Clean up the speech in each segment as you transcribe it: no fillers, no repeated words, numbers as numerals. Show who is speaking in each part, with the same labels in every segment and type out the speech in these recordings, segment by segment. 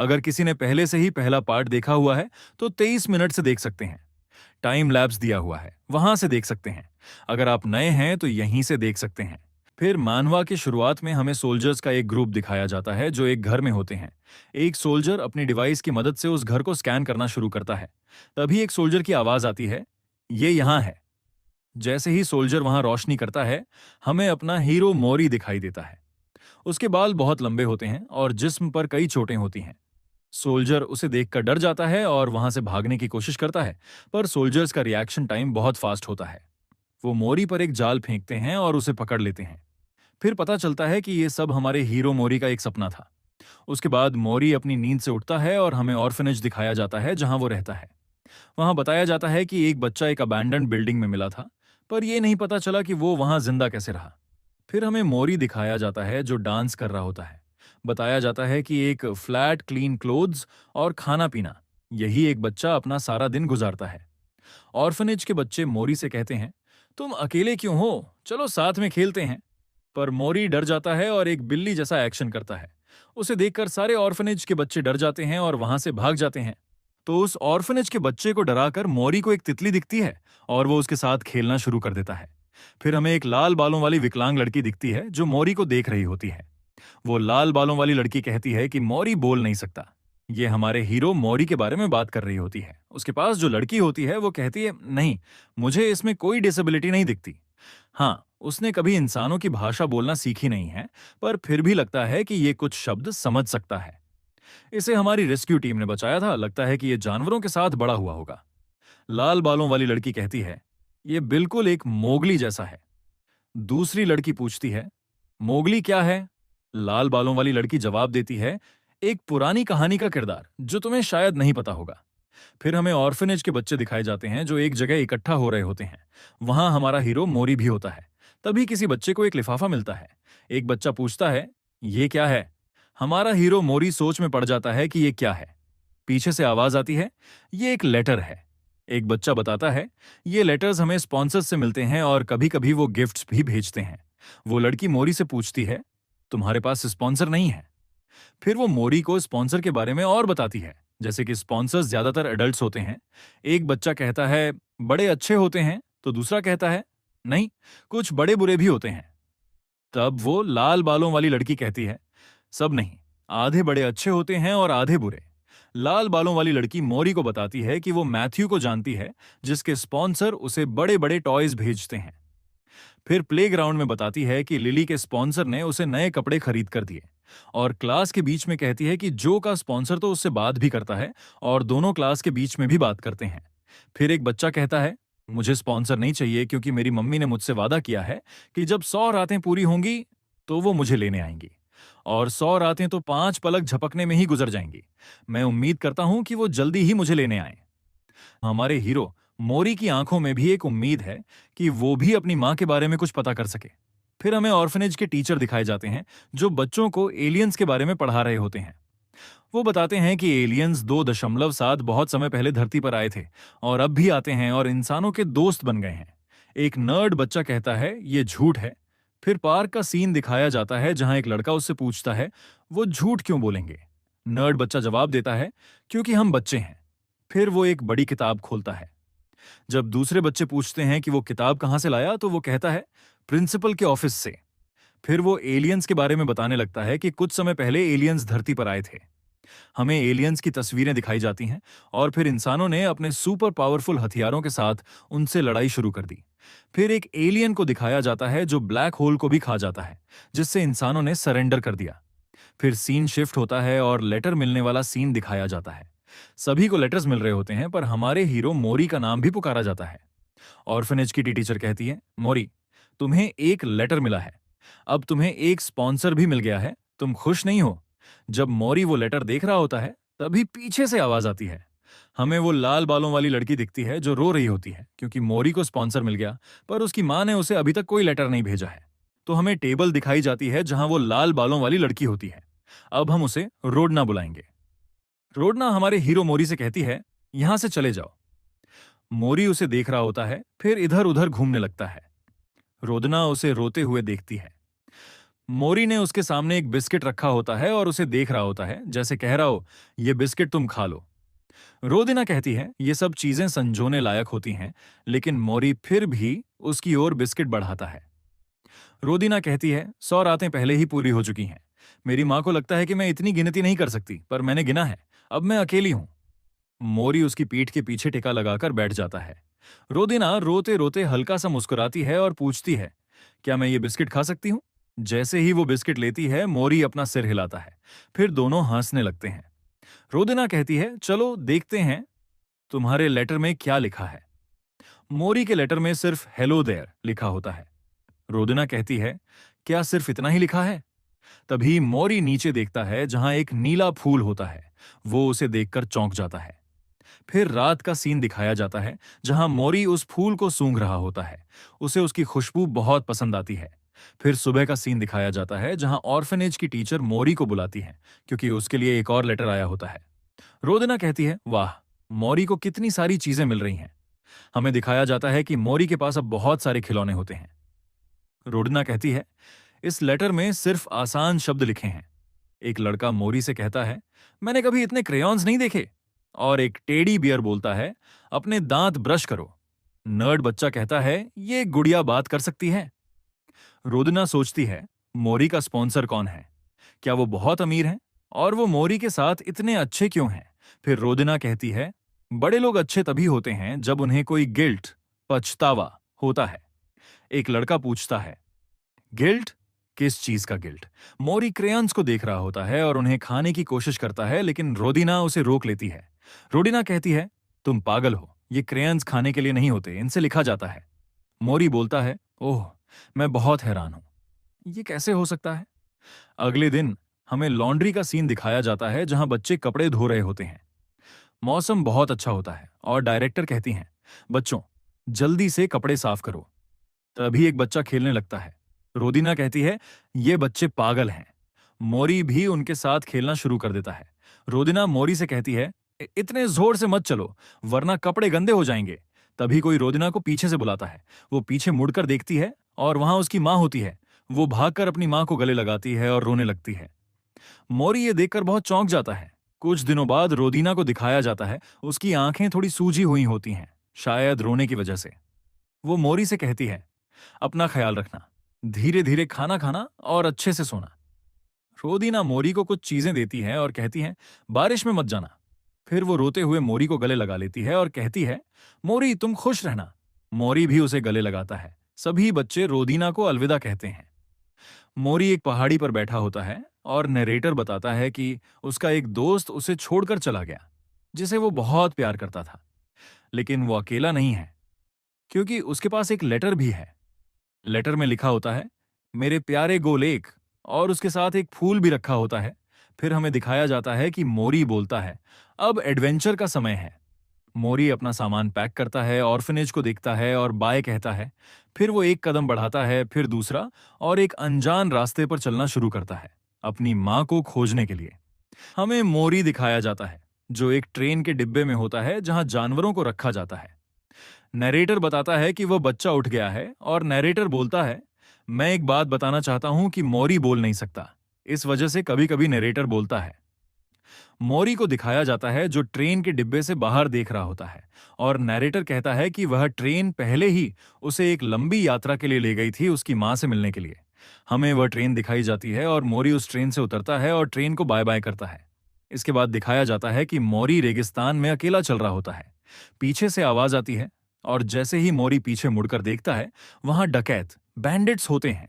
Speaker 1: अगर किसी ने पहले से ही पहला पार्ट देखा हुआ है तो 23 मिनट से देख सकते हैं। टाइम लैप्स दिया हुआ है, वहां से देख सकते हैं। अगर आप नए हैं तो यहीं से देख सकते हैं। फिर मानवा की शुरुआत में हमें सोल्जर्स का एक ग्रुप दिखाया जाता है जो एक घर में होते हैं। एक सोल्जर अपनी डिवाइस की मदद से उस घर को स्कैन करना शुरू करता है। तभी एक सोल्जर की आवाज आती है, ये यहां है। जैसे ही सोल्जर वहां रोशनी करता है, हमें अपना हीरो मोरी दिखाई देता है। उसके बाल बहुत लंबे होते हैं और जिस्म पर कई चोटें होती हैं। सोल्जर उसे देखकर डर जाता है और वहां से भागने की कोशिश करता है, पर सोल्जर्स का रिएक्शन टाइम बहुत फास्ट होता है। वो मोरी पर एक जाल फेंकते हैं और उसे पकड़ लेते हैं। फिर पता चलता है कि ये सब हमारे हीरो मोरी का एक सपना था। उसके बाद मोरी अपनी नींद से उठता है और हमें ऑर्फनेज दिखाया जाता है जहां वो रहता है। वहां बताया जाता है कि एक बच्चा एक अबैंडन्ड बिल्डिंग में मिला था, पर यह नहीं पता चला कि वो वहां जिंदा कैसे रहा। फिर हमें मोरी दिखाया जाता है जो डांस कर रहा होता है। बताया जाता है कि एक फ्लैट क्लीन क्लोथ्स और खाना पीना, यही एक बच्चा अपना सारा दिन गुजारता है। ऑर्फनेज के बच्चे मोरी से कहते हैं, तुम अकेले क्यों हो, चलो साथ में खेलते हैं। पर मोरी डर जाता है और एक बिल्ली जैसा एक्शन करता है। उसे देखकर सारे ऑर्फनेज के बच्चे डर जाते हैं और वहां से भाग जाते हैं। तो उस ऑर्फनेज के बच्चे को डराकर मोरी को एक तितली दिखती है और वो उसके साथ खेलना शुरू कर देता है। फिर हमें एक लाल बालों वाली विकलांग लड़की दिखती है जो मोरी को देख रही होती है। वो लाल बालों वाली लड़की कहती है कि मोरी बोल नहीं सकता। ये हमारे हीरो मोरी के बारे में बात कर रही होती है। उसके पास जो लड़की होती है वो कहती है, नहीं, मुझे इसमें कोई डिसेबिलिटी नहीं दिखती। हाँ, उसने कभी इंसानों की भाषा बोलना सीखी नहीं है, पर फिर भी लगता है कि ये कुछ शब्द समझ सकता है। इसे हमारी रेस्क्यू टीम ने बचाया था, लगता है कि ये जानवरों के साथ बड़ा हुआ होगा। लाल बालों वाली लड़की कहती है, ये बिल्कुल एक मोगली जैसा है। दूसरी लड़की पूछती है, मोगली क्या है? लाल बालों वाली लड़की जवाब देती है, एक पुरानी कहानी का किरदार जो तुम्हें शायद नहीं पता होगा। फिर हमें ऑर्फनेज के बच्चे दिखाए जाते हैं जो एक जगह इकट्ठा हो रहे होते हैं। वहां हमारा हीरो मोरी भी होता है। तभी किसी बच्चे को एक लिफाफा मिलता है। एक बच्चा पूछता है, ये क्या है? हमारा हीरो मोरी सोच में पड़ जाता है कि ये क्या है। पीछे से आवाज आती है, ये एक लेटर है। एक बच्चा बताता है, ये लेटर्स हमें स्पॉन्सर्स से मिलते हैं और कभी कभी वो गिफ्ट्स भी भेजते हैं। वो लड़की मोरी से पूछती है, तुम्हारे पास स्पॉन्सर नहीं है? फिर वो मोरी को स्पॉन्सर के बारे में और बताती है, जैसे कि स्पॉन्सर्स ज्यादातर एडल्ट्स होते हैं। एक बच्चा कहता है, बड़े अच्छे होते हैं, तो दूसरा कहता है, नहीं, कुछ बड़े बुरे भी होते हैं। तब वो लाल बालों वाली लड़की कहती है, सब नहीं, आधे बड़े अच्छे होते हैं और आधे बुरे। लाल बालों वाली लड़की मोरी को बताती है कि वो मैथ्यू को जानती है, जिसके स्पॉन्सर उसे बड़े बड़े टॉयज भेजते हैं। फिर प्लेग्राउंड में बताती है कि लिली के स्पॉन्सर ने उसे नए कपड़े खरीद कर दिए। और क्लास के बीच में कहती है कि जो का स्पॉन्सर तो उससे बात भी करता है और दोनों क्लास के बीच में भी बात करते हैं। फिर एक बच्चा कहता है, मुझे स्पॉन्सर नहीं चाहिए क्योंकि मेरी मम्मी ने मुझसे वादा किया है कि जब 100 रातें पूरी होंगी तो वो मुझे लेने आएंगी। और 100 रातें तो 5 पलक झपकने में ही गुजर जाएंगी। मैं उम्मीद करता हूं कि वो जल्दी ही मुझे लेने आए। हमारे हीरो मोरी की आंखों में भी एक उम्मीद है कि वो भी अपनी मां के बारे में कुछ पता कर सके। फिर हमें ऑर्फनेज के टीचर दिखाए जाते हैं जो बच्चों को एलियंस के बारे में पढ़ा रहे होते हैं। वो बताते हैं कि एलियंस 2.7 बहुत समय पहले धरती पर आए थे और अब भी आते हैं और इंसानों के दोस्त बन गए हैं। एक नर्ड बच्चा कहता है, ये झूठ है। फिर पार्क का सीन दिखाया जाता है जहां एक लड़का उससे पूछता है, वो झूठ क्यों बोलेंगे? नर्ड बच्चा जवाब देता है, क्योंकि हम बच्चे हैं। फिर वो एक बड़ी किताब खोलता है। जब दूसरे बच्चे पूछते हैं कि वो किताब कहां से लाया तो वो कहता है, प्रिंसिपल के ऑफिस से। फिर वो एलियंस के बारे में बताने लगता है कि कुछ समय पहले एलियंस धरती पर आए थे। हमें एलियंस की तस्वीरें दिखाई जाती हैं और फिर इंसानों ने अपने सुपर पावरफुल हथियारों के साथ उनसे लड़ाई शुरू कर दी। फिर एक एलियन को दिखाया जाता है जो ब्लैक होल को भी खा जाता है, जिससे इंसानों ने सरेंडर कर दिया। फिर सीन शिफ्ट होता है और लेटर मिलने वाला सीन दिखाया जाता है। सभी को लेटर्स मिल रहे होते हैं, पर हमारे हीरो मोरी का नाम भी पुकारा जाता है। ऑर्फनेज की टीचर कहती है, मोरी, तुम्हें एक लेटर मिला है। अब तुम्हें एक स्पॉन्सर भी मिल गया है, तुम खुश नहीं हो? जब मोरी वो लेटर देख रहा होता है, तभी पीछे से आवाज आती है। हमें वो लाल बालों वाली लड़की दिखती है जो रो रही होती है क्योंकि मोरी को स्पॉन्सर मिल गया, पर उसकी मां ने उसे अभी तक कोई लेटर नहीं भेजा है। तो हमें टेबल दिखाई जाती है जहां वो लाल बालों वाली लड़की होती है। अब हम उसे रोडना बुलाएंगे। रोडना हमारे हीरो मोरी से कहती है, यहां से चले जाओ। मोरी उसे देख रहा होता है, फिर इधर उधर घूमने लगता है। रोदना उसे रोते हुए देखती है। मोरी ने उसके सामने एक बिस्किट रखा होता है और उसे देख रहा होता है, जैसे कह रहा हो, ये बिस्किट तुम खा लो। रोदिना कहती है ये सब चीजें संजोने लायक होती हैं, लेकिन मोरी फिर भी उसकी ओर बिस्किट बढ़ाता है। रोदिना कहती है 100 रातें पहले ही पूरी हो चुकी हैं। मेरी माँ को लगता है कि मैं इतनी गिनती नहीं कर सकती, पर मैंने गिना है। अब मैं अकेली हूं। मोरी उसकी पीठ के पीछे टिका लगाकर बैठ जाता है। रोदिना रोते रोते हल्का सा मुस्कुराती है और पूछती है, क्या मैं ये बिस्किट खा सकती हूँ? जैसे ही वो बिस्किट लेती है, मोरी अपना सिर हिलाता है। फिर दोनों हंसने लगते हैं। रोदिना कहती है, चलो देखते हैं तुम्हारे लेटर में क्या लिखा है। मोरी के लेटर में सिर्फ हेलो देयर लिखा होता है। रोदिना कहती है, क्या सिर्फ इतना ही लिखा है? तभी मोरी नीचे देखता है जहां एक नीला फूल होता है। वो उसे देखकर चौंक जाता है। फिर रात का सीन दिखाया जाता है जहां मोरी उस फूल को सूंघ रहा होता है। उसे उसकी खुशबू बहुत पसंद आती है। फिर सुबह का सीन दिखाया जाता है जहां ऑर्फनेज की टीचर मोरी को बुलाती है, क्योंकि उसके लिए एक और लेटर आया होता है। रोदना कहती है, वाह, मोरी को कितनी सारी चीजें मिल रही हैं। हमें दिखाया जाता है कि मोरी के पास अब बहुत सारे खिलौने होते हैं। रोडना कहती है, इस लेटर में सिर्फ आसान शब्द लिखे हैं। एक लड़का मोरी से कहता है, मैंने कभी इतने क्रेयॉन्स नहीं देखे। और एक टेडी बियर बोलता है, अपने दांत ब्रश करो। नर्ड बच्चा कहता है, ये गुड़िया बात कर सकती है। रोदना सोचती है, मोरी का स्पॉन्सर कौन है? क्या वो बहुत अमीर हैं? और वो मोरी के साथ इतने अच्छे क्यों हैं? फिर रोदना कहती है, बड़े लोग अच्छे तभी होते हैं जब उन्हें कोई गिल्ट, पछतावा होता है। एक लड़का पूछता है, गिल्ट? किस चीज का गिल्ट? मोरी क्रेयंस को देख रहा होता है और उन्हें खाने की कोशिश करता है, लेकिन रोदिना उसे रोक लेती है। रोडिना कहती है, तुम पागल हो, ये क्रेयंस खाने के लिए नहीं होते, इनसे लिखा जाता है। मोरी बोलता है, ओह, मैं बहुत हैरान हूं, ये कैसे हो सकता है? अगले दिन हमें लॉन्ड्री का सीन दिखाया जाता है जहां बच्चे कपड़े धो रहे होते हैं। मौसम बहुत अच्छा होता है और डायरेक्टर कहती हैं, बच्चों, जल्दी से कपड़े साफ करो। तभी एक बच्चा खेलने लगता है। रोदिना कहती है, ये बच्चे पागल हैं। मोरी भी उनके साथ खेलना शुरू कर देता है। रोदिना मोरी से कहती है, इतने जोर से मत चलो, वरना कपड़े गंदे हो जाएंगे। तभी कोई रोदिना को पीछे से बुलाता है। वो पीछे मुड़कर देखती है और वहां उसकी माँ होती है। वो भागकर अपनी माँ को गले लगाती है और रोने लगती है। मोरी ये देखकर बहुत चौंक जाता है। कुछ दिनों बाद रोदिना को दिखाया जाता है, उसकी आंखें थोड़ी सूजी हुई होती हैं, शायद रोने की वजह से। वो मोरी से कहती है, अपना ख्याल रखना, धीरे धीरे खाना खाना और अच्छे से सोना। रोदीना मोरी को कुछ चीजें देती है और कहती है, बारिश में मत जाना। फिर वो रोते हुए मोरी को गले लगा लेती है और कहती है, मोरी तुम खुश रहना। मोरी भी उसे गले लगाता है। सभी बच्चे रोदीना को अलविदा कहते हैं। मोरी एक पहाड़ी पर बैठा होता है और नरेटर बताता है कि उसका एक दोस्त उसे छोड़कर चला गया, जिसे वो बहुत प्यार करता था। लेकिन वो अकेला नहीं है, क्योंकि उसके पास एक लेटर भी है। लेटर में लिखा होता है, मेरे प्यारे गोलेक, और उसके साथ एक फूल भी रखा होता है। फिर हमें दिखाया जाता है कि मोरी बोलता है, अब एडवेंचर का समय है। मोरी अपना सामान पैक करता है, ऑर्फनेज को देखता है और बाय कहता है। फिर वो एक कदम बढ़ाता है, फिर दूसरा, और एक अनजान रास्ते पर चलना शुरू करता है, अपनी माँ को खोजने के लिए। हमें मोरी दिखाया जाता है, जो एक ट्रेन के डिब्बे में होता है जहां जानवरों को रखा जाता है। नरेटर बताता है कि वह बच्चा उठ गया है और नरेटर बोलता है, मैं एक बात बताना चाहता हूं कि मोरी बोल नहीं सकता, इस वजह से कभी कभी नरेटर बोलता है। मोरी को दिखाया जाता है जो ट्रेन के डिब्बे से बाहर देख रहा होता है, और नरेटर कहता है कि वह ट्रेन पहले ही उसे एक लंबी यात्रा के लिए ले गई थी, उसकी मां से मिलने के लिए। हमें वह ट्रेन दिखाई जाती है और मोरी उस ट्रेन से उतरता है और ट्रेन को बाय बाय करता है। इसके बाद दिखाया जाता है कि मोरी रेगिस्तान में अकेला चल रहा होता है। पीछे से आवाज आती है और जैसे ही मोरी पीछे मुड़कर देखता है, वहां डकैत, बैंडिट्स होते हैं।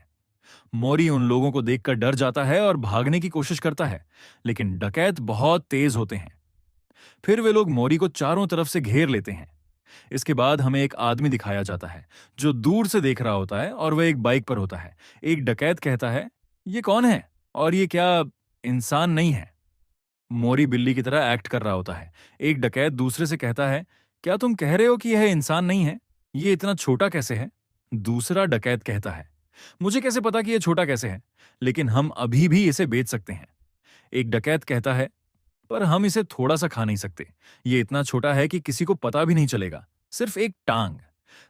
Speaker 1: मोरी उन लोगों को देखकर डर जाता है और भागने की कोशिश करता है, लेकिन डकैत बहुत तेज होते हैं। फिर वे लोग मोरी को चारों तरफ से घेर लेते हैं। इसके बाद हमें एक आदमी दिखाया जाता है जो दूर से देख रहा होता है और वह एक बाइक पर होता है। एक डकैत कहता है, ये कौन है और ये क्या इंसान नहीं है? मोरी बिल्ली की तरह एक्ट कर रहा होता है। एक डकैत दूसरे से कहता है, क्या तुम कह रहे हो कि यह इंसान नहीं है? ये इतना छोटा कैसे है? दूसरा डकैत कहता है, मुझे कैसे पता कि यह छोटा कैसे है, लेकिन हम अभी भी इसे बेच सकते हैं। एक डकैत कहता है, पर हम इसे थोड़ा सा खा नहीं सकते, ये इतना छोटा है कि किसी को पता भी नहीं चलेगा, सिर्फ एक टांग।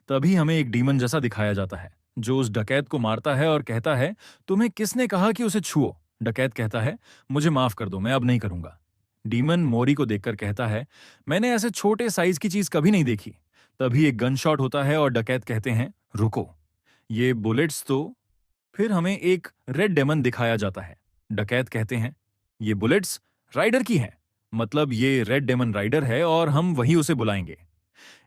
Speaker 1: तभी हमें एक डीमन जैसा दिखाया जाता है जो उस डकैत को मारता है और कहता है, तुम्हें किसने कहा कि उसे छुओ? डकैत कहता है, मुझे माफ कर दो, मैं अब नहीं करूंगा। डीमन मोरी को देखकर कहता है, मैंने ऐसे छोटे साइज की चीज कभी नहीं देखी। तभी एक गन शॉट होता है और डकैत कहते हैं, रुको, ये बुलेट्स तो। फिर हमें एक रेड डेमन दिखाया जाता है। डकैत कहते हैं, ये बुलेट्स राइडर की हैं, मतलब ये रेड डेमन राइडर है और हम वही उसे बुलाएंगे।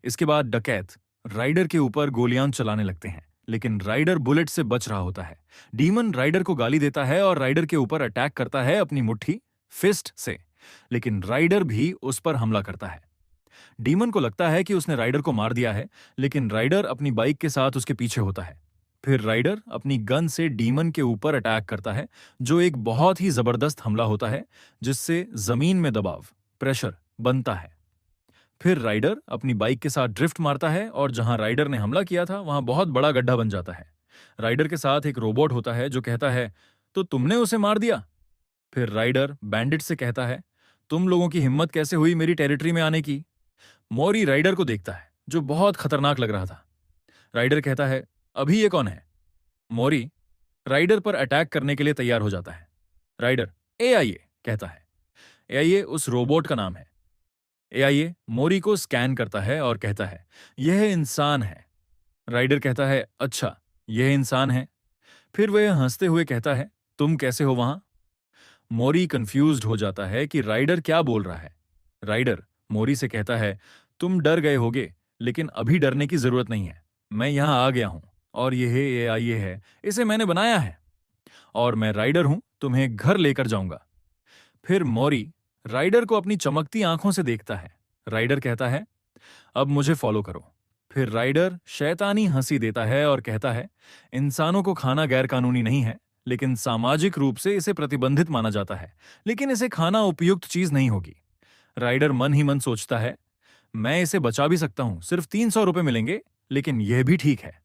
Speaker 1: इसके बाद डकैत राइडर के ऊपर गोलियां चलाने लगते हैं, लेकिन राइडर बुलेट से बच रहा होता है। डीमन राइडर को गाली देता है और राइडर के ऊपर अटैक करता है अपनी मुट्ठी फिस्ट से, लेकिन राइडर भी उस पर हमला करता है। डीमन को लगता है कि उसने राइडर को मार दिया है, लेकिन राइडर अपनी बाइक के साथ उसके पीछे होता है। फिर राइडर अपनी गन से डीमन के ऊपर अटैक करता है, जो एक बहुत ही जबरदस्त हमला होता है, जिससे जमीन में दबाव प्रेशर बनता है। फिर राइडर अपनी बाइक के साथ ड्रिफ्ट मारता है और जहां राइडर ने हमला किया था वहां बहुत बड़ा गड्ढा बन जाता है। राइडर के साथ एक रोबोट होता है जो कहता है, तो तुमने उसे मार दिया? फिर राइडर बैंडिट से कहता है, तुम लोगों की हिम्मत कैसे हुई मेरी टेरिटरी में आने की? मौरी राइडर को देखता है, जो बहुत खतरनाक लग रहा था। राइडर कहता है, अभी ये कौन है? मौरी राइडर पर अटैक करने के लिए तैयार हो जाता है। राइडर एआईए कहता है। एआईए उस रोबोट का नाम है। एआईए मोरी को स्कैन करता है और कहता है, यह इंसान है। राइडर कहता है, अच्छा, यह इंसान है। फिर वह हंसते हुए कहता है, तुम कैसे हो वहां? मोरी कंफ्यूज्ड हो जाता है कि राइडर क्या बोल रहा है। राइडर मोरी से कहता है, तुम डर गए होगे, लेकिन अभी डरने की जरूरत नहीं है। मैं यहां आ गया हूं और यह एआईए है, इसे मैंने बनाया है और मैं राइडर हूं, तुम्हें घर लेकर जाऊंगा। फिर मोरी राइडर को अपनी चमकती आंखों से देखता है। राइडर कहता है, अब मुझे फॉलो करो। फिर राइडर शैतानी हंसी देता है और कहता है, इंसानों को खाना गैरकानूनी नहीं है, लेकिन सामाजिक रूप से इसे प्रतिबंधित माना जाता है, लेकिन इसे खाना उपयुक्त चीज नहीं होगी। राइडर मन ही मन सोचता है, मैं इसे बचा भी सकता हूं, सिर्फ 300 रुपए मिलेंगे, लेकिन यह भी ठीक है।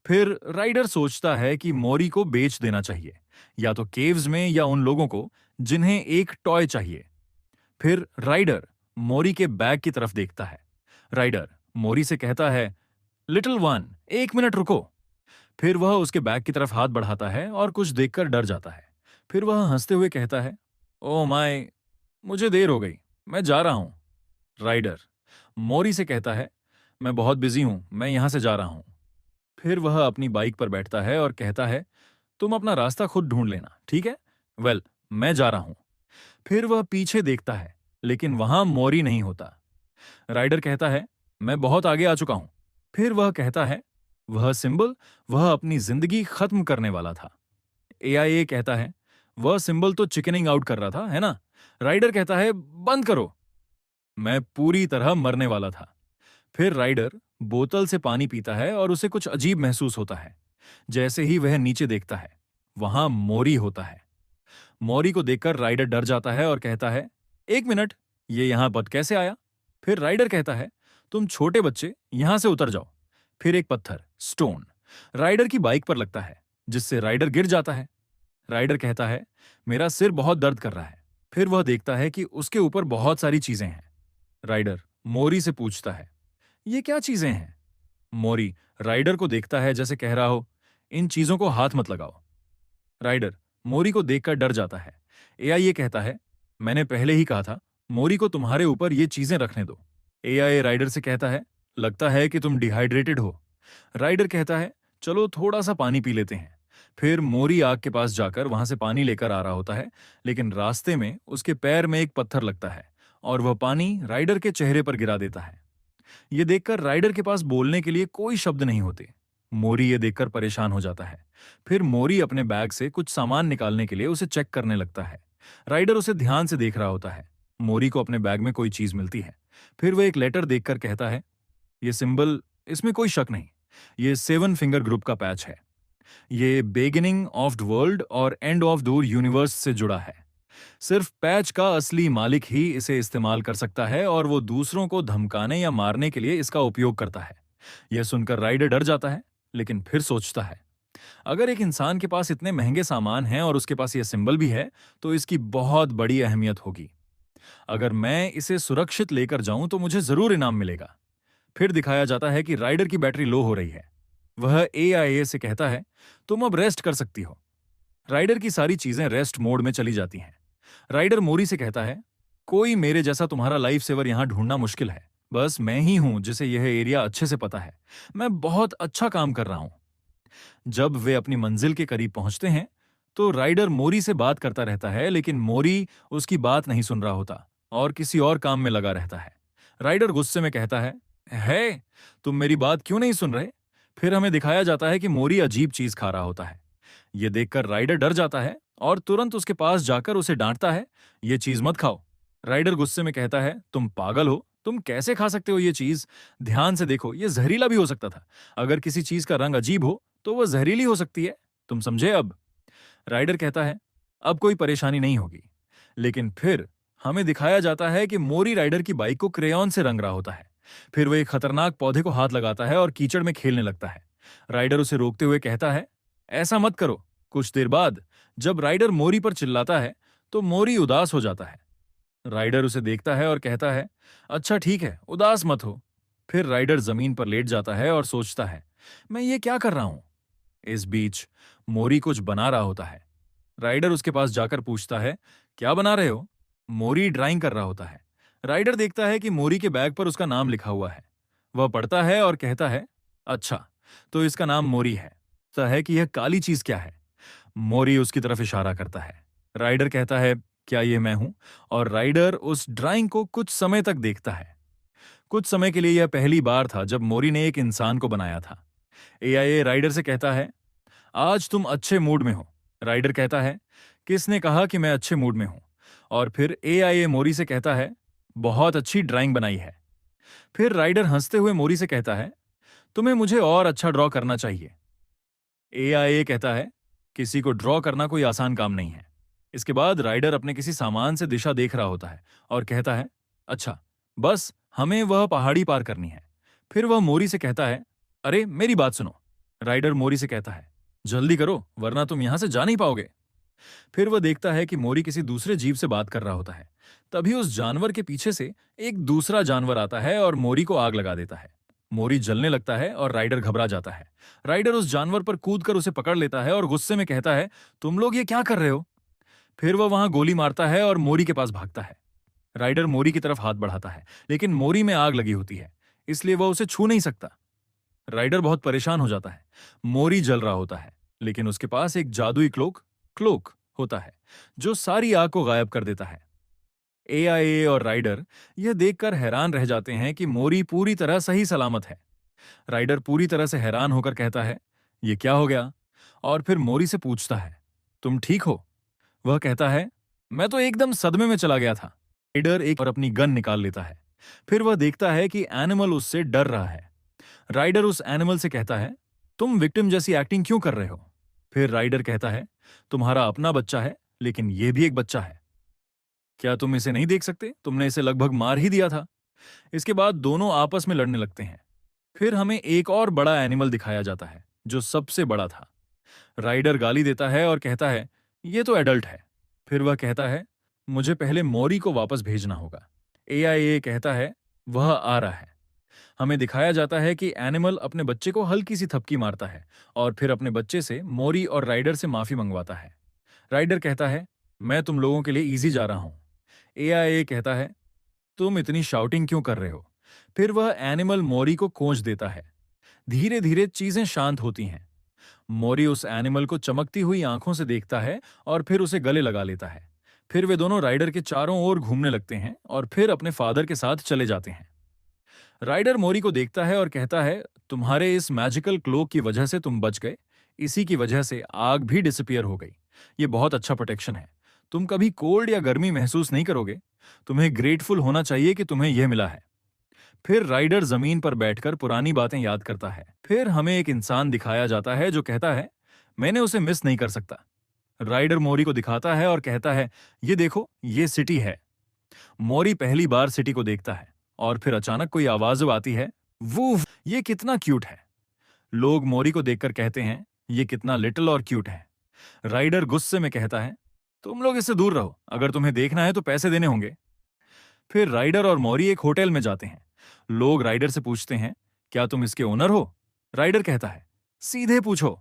Speaker 1: फिर राइडर सोचता है कि मोरी को बेच देना चाहिए, या तो केव्स में या उन लोगों को जिन्हें एक टॉय चाहिए। फिर राइडर मोरी के बैग की तरफ देखता है। राइडर मोरी से कहता है, लिटिल वन, 1 मिनट रुको। फिर वह उसके बैग की तरफ हाथ बढ़ाता है और कुछ देखकर डर जाता है। फिर वह हंसते हुए कहता है, ओह माय, मुझे देर हो गई, मैं जा रहा हूं। राइडर मोरी से कहता है, मैं बहुत बिजी हूं, मैं यहां से जा रहा हूं। फिर वह अपनी बाइक पर बैठता है और कहता है, तुम अपना रास्ता खुद ढूंढ लेना, ठीक है? वेल, मैं जा रहा हूं। फिर वह पीछे देखता है, लेकिन वहां मोरी नहीं होता। राइडर कहता है, मैं बहुत आगे आ चुका हूं। फिर वह कहता है, वह सिंबल, वह अपनी जिंदगी खत्म करने वाला था। एआईए कहता है, वह सिंबल तो चिकनिंग आउट कर रहा था, है ना? राइडर कहता है, बंद करो, मैं पूरी तरह मरने वाला था। फिर राइडर बोतल से पानी पीता है और उसे कुछ अजीब महसूस होता है। जैसे ही वह नीचे देखता है, वहां मोरी होता है। मोरी को देखकर राइडर डर जाता है और कहता है, 1 मिनट, ये यहां बद कैसे आया? फिर राइडर कहता है, तुम छोटे बच्चे यहां से उतर जाओ। फिर एक पत्थर स्टोन राइडर की बाइक पर लगता है, जिससे राइडर गिर जाता है। राइडर कहता है, मेरा सिर बहुत दर्द कर रहा है। फिर वह देखता है कि उसके ऊपर बहुत सारी चीजें हैं। राइडर मोरी से पूछता है, ये क्या चीजें हैं? मोरी राइडर को देखता है जैसे कह रहा हो, इन चीजों को हाथ मत लगाओ। राइडर मोरी को देखकर डर जाता है। एआई कहता है, मैंने पहले ही कहा था, मोरी को तुम्हारे ऊपर ये चीजें रखने दो। एआई राइडर से कहता है, लगता है कि तुम डिहाइड्रेटेड हो। राइडर कहता है, चलो थोड़ा सा पानी पी लेते हैं। फिर मोरी आग के पास जाकर वहां से पानी लेकर आ रहा होता है, लेकिन रास्ते में उसके पैर में एक पत्थर लगता है और वह पानी राइडर के चेहरे पर गिरा देता है। ये देखकर राइडर के पास बोलने के लिए कोई शब्द नहीं होते। मोरी ये देखकर परेशान हो जाता है। फिर मोरी अपने बैग से कुछ सामान निकालने के लिए उसे चेक करने लगता है। राइडर उसे ध्यान से देख रहा होता है। मोरी को अपने बैग में कोई चीज मिलती है। फिर वह एक लेटर देखकर कहता है, ये सिंबल, इसमें कोई शक नहीं, ये 7 फिंगर ग्रुप का पैच है। ये बिगिनिंग ऑफ द वर्ल्ड और एंड ऑफ द यूनिवर्स से जुड़ा है। सिर्फ पैच का असली मालिक ही इसे इस्तेमाल कर सकता है और वो दूसरों को धमकाने या मारने के लिए इसका उपयोग करता है। यह सुनकर राइडर डर जाता है, लेकिन फिर सोचता है, अगर एक इंसान के पास इतने महंगे सामान हैं और उसके पास यह सिंबल भी है, तो इसकी बहुत बड़ी अहमियत होगी। अगर मैं इसे सुरक्षित लेकर जाऊं तो मुझे जरूर इनाम मिलेगा। फिर दिखाया जाता है कि राइडर की बैटरी लो हो रही है। वह एआईए से कहता है, तुम अब रेस्ट कर सकती हो। राइडर की सारी चीजें रेस्ट मोड में चली जाती हैं। राइडर मोरी से कहता है, कोई मेरे जैसा तुम्हारा लाइफ सेवर यहां ढूंढना मुश्किल है। बस मैं ही हूं जिसे यह एरिया अच्छे से पता है। मैं बहुत अच्छा काम कर रहा हूं। जब वे अपनी मंजिल के करीब पहुंचते हैं तो राइडर मोरी से बात करता रहता है, लेकिन मोरी उसकी बात नहीं सुन रहा होता और किसी और काम में लगा रहता है। राइडर गुस्से में कहता है तुम मेरी बात क्यों नहीं सुन रहे? फिर हमें दिखाया जाता है कि मोरी अजीब चीज खा रहा होता है। ये देखकर राइडर डर जाता है और तुरंत उसके पास जाकर उसे डांटता है, ये चीज मत खाओ। राइडर गुस्से में कहता है, तुम पागल हो, तुम कैसे खा सकते हो ये चीज? ध्यान से देखो, ये जहरीला भी हो सकता था। अगर किसी चीज का रंग अजीब हो तो वह जहरीली हो सकती है। तुम समझे अब? राइडर कहता है, अब कोई परेशानी नहीं होगी। लेकिन फिर हमें दिखाया जाता है कि मोरी राइडर की बाइक को क्रेयॉन से रंग रहा होता है। फिर वो एक खतरनाक पौधे को हाथ लगाता है और कीचड़ में खेलने लगता है। राइडर उसे रोकते हुए कहता है, ऐसा मत करो। कुछ देर बाद जब राइडर मोरी पर चिल्लाता है तो मोरी उदास हो जाता है। राइडर उसे देखता है और कहता है, अच्छा ठीक है, उदास मत हो। फिर राइडर जमीन पर लेट जाता है और सोचता है, मैं ये क्या कर रहा हूं? इस बीच मोरी कुछ बना रहा होता है। राइडर उसके पास जाकर पूछता है, क्या बना रहे हो? मोरी ड्राइंग कर रहा होता है। राइडर देखता है कि मोरी के बैग पर उसका नाम लिखा हुआ है। वह पढ़ता है और कहता है, अच्छा, तो इसका नाम मोरी है। कहता है कि यह काली चीज क्या है? मोरी उसकी तरफ इशारा करता है। राइडर कहता है, क्या ये मैं हूं? और राइडर उस ड्राइंग को कुछ समय तक देखता है। कुछ समय के लिए यह पहली बार था जब मोरी ने एक इंसान को बनाया था। एआईए राइडर से कहता है, आज तुम अच्छे मूड में हो। राइडर कहता है, किसने कहा कि मैं अच्छे मूड में हूं? और फिर एआईए मोरी से कहता है, बहुत अच्छी ड्राइंग बनाई है। फिर राइडर हंसते हुए मोरी से कहता है, तुम्हें मुझे और अच्छा ड्रॉ करना चाहिए। एआईए कहता है, किसी को ड्रॉ करना कोई आसान काम नहीं है। इसके बाद राइडर अपने किसी सामान से दिशा देख रहा होता है और कहता है, अच्छा, बस हमें वह पहाड़ी पार करनी है। फिर वह मोरी से कहता है, अरे मेरी बात सुनो। राइडर मोरी से कहता है, जल्दी करो वरना तुम यहां से जा नहीं पाओगे। फिर वह देखता है कि मोरी किसी दूसरे जीव से बात कर रहा होता है। तभी उस जानवर के पीछे से एक दूसरा जानवर आता है और मोरी को आग लगा देता है। मोरी जलने लगता है और राइडर घबरा जाता है। राइडर उस जानवर पर कूदकर उसे पकड़ लेता है और गुस्से में कहता है, तुम लोग ये क्या कर रहे हो? फिर वह वहां गोली मारता है और मोरी के पास भागता है। राइडर मोरी की तरफ हाथ बढ़ाता है, लेकिन मोरी में आग लगी होती है, इसलिए वह उसे छू नहीं सकता। राइडर बहुत परेशान हो जाता है। मोरी जल रहा होता है, लेकिन उसके पास एक जादुई क्लोक क्लोक होता है जो सारी आग को गायब कर देता है। एआईए और राइडर यह देखकर हैरान रह जाते हैं कि मोरी पूरी तरह सही सलामत है। राइडर पूरी तरह से हैरान होकर कहता है, यह क्या हो गया? और फिर मोरी से पूछता है, तुम ठीक हो? वह कहता है, मैं तो एकदम सदमे में चला गया था। राइडर एक और अपनी गन निकाल लेता है। फिर वह देखता है कि एनिमल उससे डर रहा है। राइडर उस एनिमल से कहता है, तुम विक्टिम जैसी एक्टिंग क्यों कर रहे हो? फिर राइडर कहता है, तुम्हारा अपना बच्चा है, लेकिन यह भी एक बच्चा है। क्या तुम इसे नहीं देख सकते? तुमने इसे लगभग मार ही दिया था। इसके बाद दोनों आपस में लड़ने लगते हैं। फिर हमें एक और बड़ा एनिमल दिखाया जाता है जो सबसे बड़ा था। राइडर गाली देता है और कहता है, ये तो एडल्ट है। फिर वह कहता है, मुझे पहले मोरी को वापस भेजना होगा। एआईए कहता है, वह आ रहा है। हमें दिखाया जाता है कि एनिमल अपने बच्चे को हल्की सी थपकी मारता है और फिर अपने बच्चे से मोरी और राइडर से माफी मंगवाता है। राइडर कहता है, मैं तुम लोगों के लिए इजी जा रहा हूं। एआईए कहता है, तुम इतनी शाउटिंग क्यों कर रहे हो? फिर वह एनिमल मोरी को कोंच देता है। धीरे धीरे चीजें शांत होती हैं। मोरी उस एनिमल को चमकती हुई आंखों से देखता है और फिर उसे गले लगा लेता है। फिर वे दोनों राइडर के चारों ओर घूमने लगते हैं और फिर अपने फादर के साथ चले जाते हैं। राइडर मोरी को देखता है और कहता है, तुम्हारे इस मैजिकल क्लोक की वजह से तुम बच गए। इसी की वजह से आग भी डिसअपियर हो गई। ये बहुत अच्छा प्रोटेक्शन है। तुम कभी कोल्ड या गर्मी महसूस नहीं करोगे। तुम्हें ग्रेटफुल होना चाहिए कि तुम्हें यह मिला है। फिर राइडर जमीन पर बैठकर पुरानी बातें याद करता है। फिर हमें एक इंसान दिखाया जाता है जो कहता है, मैंने उसे मिस नहीं कर सकता। राइडर मोरी को दिखाता है और कहता है, ये देखो, ये सिटी है। मोरी पहली बार सिटी को देखता है और फिर अचानक कोई आवाज आती है, वूफ, ये कितना क्यूट है। लोग मोरी को देखकर कहते हैं, ये कितना लिटिल और क्यूट है। राइडर गुस्से में कहता है, तुम लोग इससे दूर रहो, अगर तुम्हें देखना है तो पैसे देने होंगे। फिर राइडर और मौरी एक होटल में जाते हैं। लोग राइडर से पूछते हैं, क्या तुम इसके ओनर हो? राइडर कहता है, सीधे पूछो।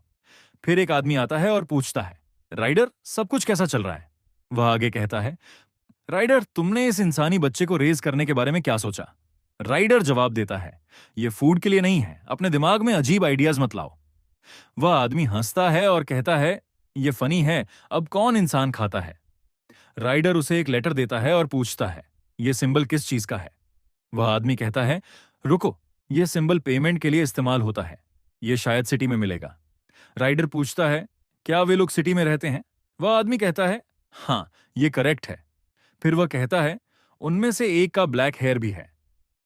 Speaker 1: फिर एक आदमी आता है और पूछता है, राइडर सब कुछ कैसा चल रहा है? वह आगे कहता है, राइडर तुमने इस इंसानी बच्चे को रेज करने के बारे में क्या सोचा? राइडर जवाब देता है, ये फूड के लिए नहीं है, अपने दिमाग में अजीब आइडियाज मत लाओ। वह आदमी हंसता है और कहता है, ये फनी है, अब कौन इंसान खाता है? राइडर उसे एक लेटर देता है और पूछता है, ये सिंबल किस चीज का है? वह आदमी कहता है, रुको, यह सिंबल पेमेंट के लिए इस्तेमाल होता है, यह शायद सिटी में मिलेगा। राइडर पूछता है, क्या वे लोग सिटी में रहते हैं? वह आदमी कहता है, हाँ, ये करेक्ट है। फिर वह कहता है, उनमें से एक का ब्लैक हेयर भी है।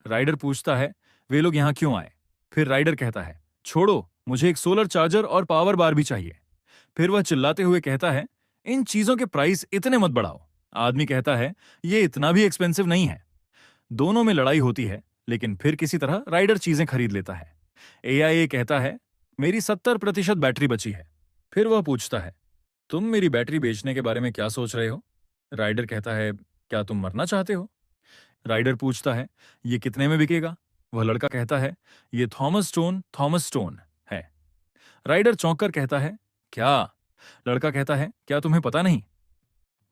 Speaker 1: राइडर पूछता है, वे लोग यहां क्यों आए? फिर राइडर कहता है, छोड़ो, मुझे एक सोलर चार्जर और पावर बार भी चाहिए। फिर वह चिल्लाते हुए कहता है, इन चीजों के प्राइस इतने मत बढ़ाओ। आदमी कहता है, ये इतना भी एक्सपेंसिव नहीं है। दोनों में लड़ाई होती है, लेकिन फिर किसी तरह राइडर चीजें खरीद लेता है। एआईए कहता है, मेरी 70% बैटरी बची है। फिर वह पूछता है, तुम मेरी बैटरी बेचने के बारे में क्या सोच रहे हो? राइडर कहता है, क्या तुम मरना चाहते हो? राइडर पूछता है, ये कितने में बिकेगा? वह लड़का कहता है, ये थॉमस स्टोन है। राइडर चौंक कर कहता है, क्या? लड़का कहता है, क्या तुम्हें पता नहीं?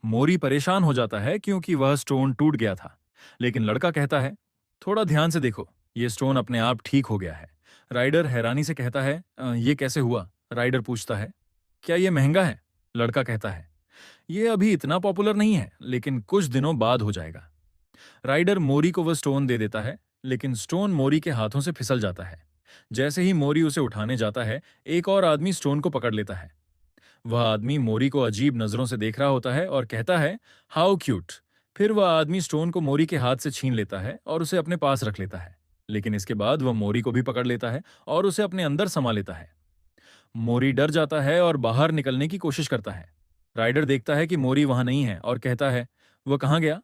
Speaker 1: मोरी परेशान हो जाता है क्योंकि वह स्टोन टूट गया था, लेकिन लड़का कहता है, थोड़ा ध्यान से देखो, ये स्टोन अपने आप ठीक हो गया है। राइडर हैरानी से कहता है, ये कैसे हुआ? राइडर पूछता है, क्या ये महंगा है? लड़का कहता है, ये अभी इतना पॉपुलर नहीं है, लेकिन कुछ दिनों बाद हो जाएगा। राइडर मोरी को वह स्टोन दे देता है, लेकिन स्टोन मोरी के हाथों से फिसल जाता है। जैसे ही मोरी उसे उठाने जाता है, एक और आदमी स्टोन को पकड़ लेता है। वह आदमी मोरी को अजीब नजरों से देख रहा होता है और कहता है, हाउ क्यूट। फिर वह आदमी स्टोन को मोरी के हाथ से छीन लेता है और उसे अपने पास रख लेता है। लेकिन इसके बाद वह मोरी को भी पकड़ लेता है और उसे अपने अंदर समा लेता है। मोरी डर जाता है और बाहर निकलने की कोशिश करता है। राइडर देखता है कि मोरी वहां नहीं है और कहता है, वह कहाँ गया?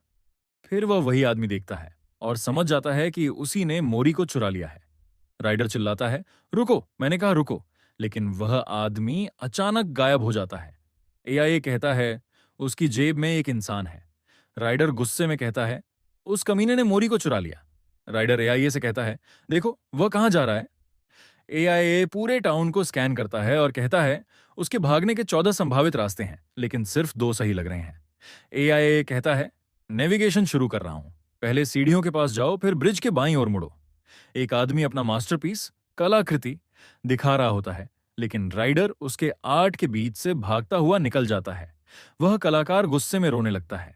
Speaker 1: फिर वह वही आदमी देखता है और समझ जाता है कि उसी ने मोरी को चुरा लिया है। राइडर चिल्लाता है, रुको, मैंने कहा रुको, लेकिन वह आदमी अचानक गायब हो जाता है। एआईए कहता है, उसकी जेब में एक इंसान है। राइडर गुस्से में कहता है, उस कमीने ने मोरी को चुरा लिया। राइडर एआईए से कहता है, देखो वह कहाँ जा रहा है? एआईए पूरे टाउन को स्कैन करता है और कहता है, उसके भागने के 14 संभावित रास्ते हैं, लेकिन सिर्फ 2 सही लग रहे हैं। एआईए कहता है, नेविगेशन शुरू कर रहा हूं, पहले सीढ़ियों के पास जाओ, फिर ब्रिज के बाईं ओर मुड़ो। एक आदमी अपना मास्टरपीस, कलाकृति दिखा रहा होता है, लेकिन राइडर उसके आर्ट के बीच से भागता हुआ निकल जाता है। वह कलाकार गुस्से में रोने लगता है।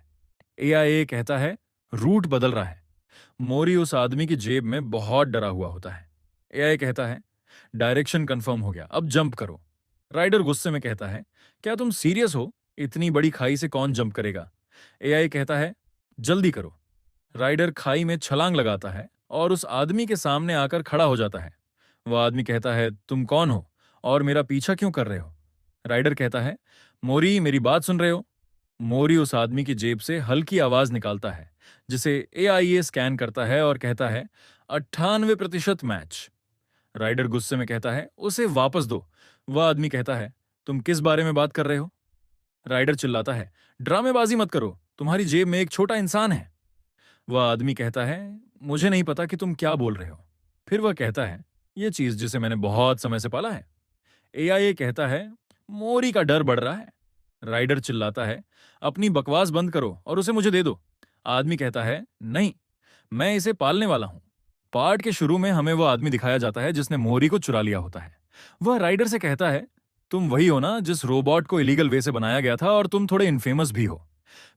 Speaker 1: एआईए कहता है, रूट बदल रहा है। मोरी उस आदमी की जेब में बहुत डरा हुआ होता है। एआई कहता है, डायरेक्शन कंफर्म हो गया, अब जंप करो। राइडर गुस्से में कहता है, क्या तुम सीरियस हो? इतनी बड़ी खाई से कौन जंप करेगा? एआई कहता है, जल्दी करो। राइडर खाई में छलांग लगाता है और उस आदमी के सामने आकर खड़ा हो जाता है। वह आदमी कहता है, तुम कौन हो और मेरा पीछा क्यों कर रहे हो? राइडर कहता है, मोरी मेरी बात सुन रहे हो? मोरी उस आदमी की जेब से हल्की आवाज निकालता है, जिसे एआईए स्कैन करता है और कहता है, 98% मैच। राइडर गुस्से में कहता है, उसे वापस दो। वह आदमी कहता है, तुम किस बारे में बात कर रहे हो? राइडर चिल्लाता है, ड्रामेबाजी मत करो, तुम्हारी जेब में एक छोटा इंसान है। वह आदमी कहता है, मुझे नहीं पता कि तुम क्या बोल रहे हो। फिर वह कहता है, यह चीज जिसे मैंने बहुत समय से पाला है। एआईए कहता है, मोरी का डर बढ़ रहा है। राइडर चिल्लाता है, अपनी बकवास बंद करो और उसे मुझे दे दो। आदमी कहता है, नहीं, मैं इसे पालने वाला हूं। पार्ट के शुरू में हमें वह आदमी दिखाया जाता है जिसने मोरी को चुरा लिया होता है। वह राइडर से कहता है, तुम वही हो ना जिस रोबोट को इलीगल वे से बनाया गया था और तुम थोड़े इनफेमस भी हो।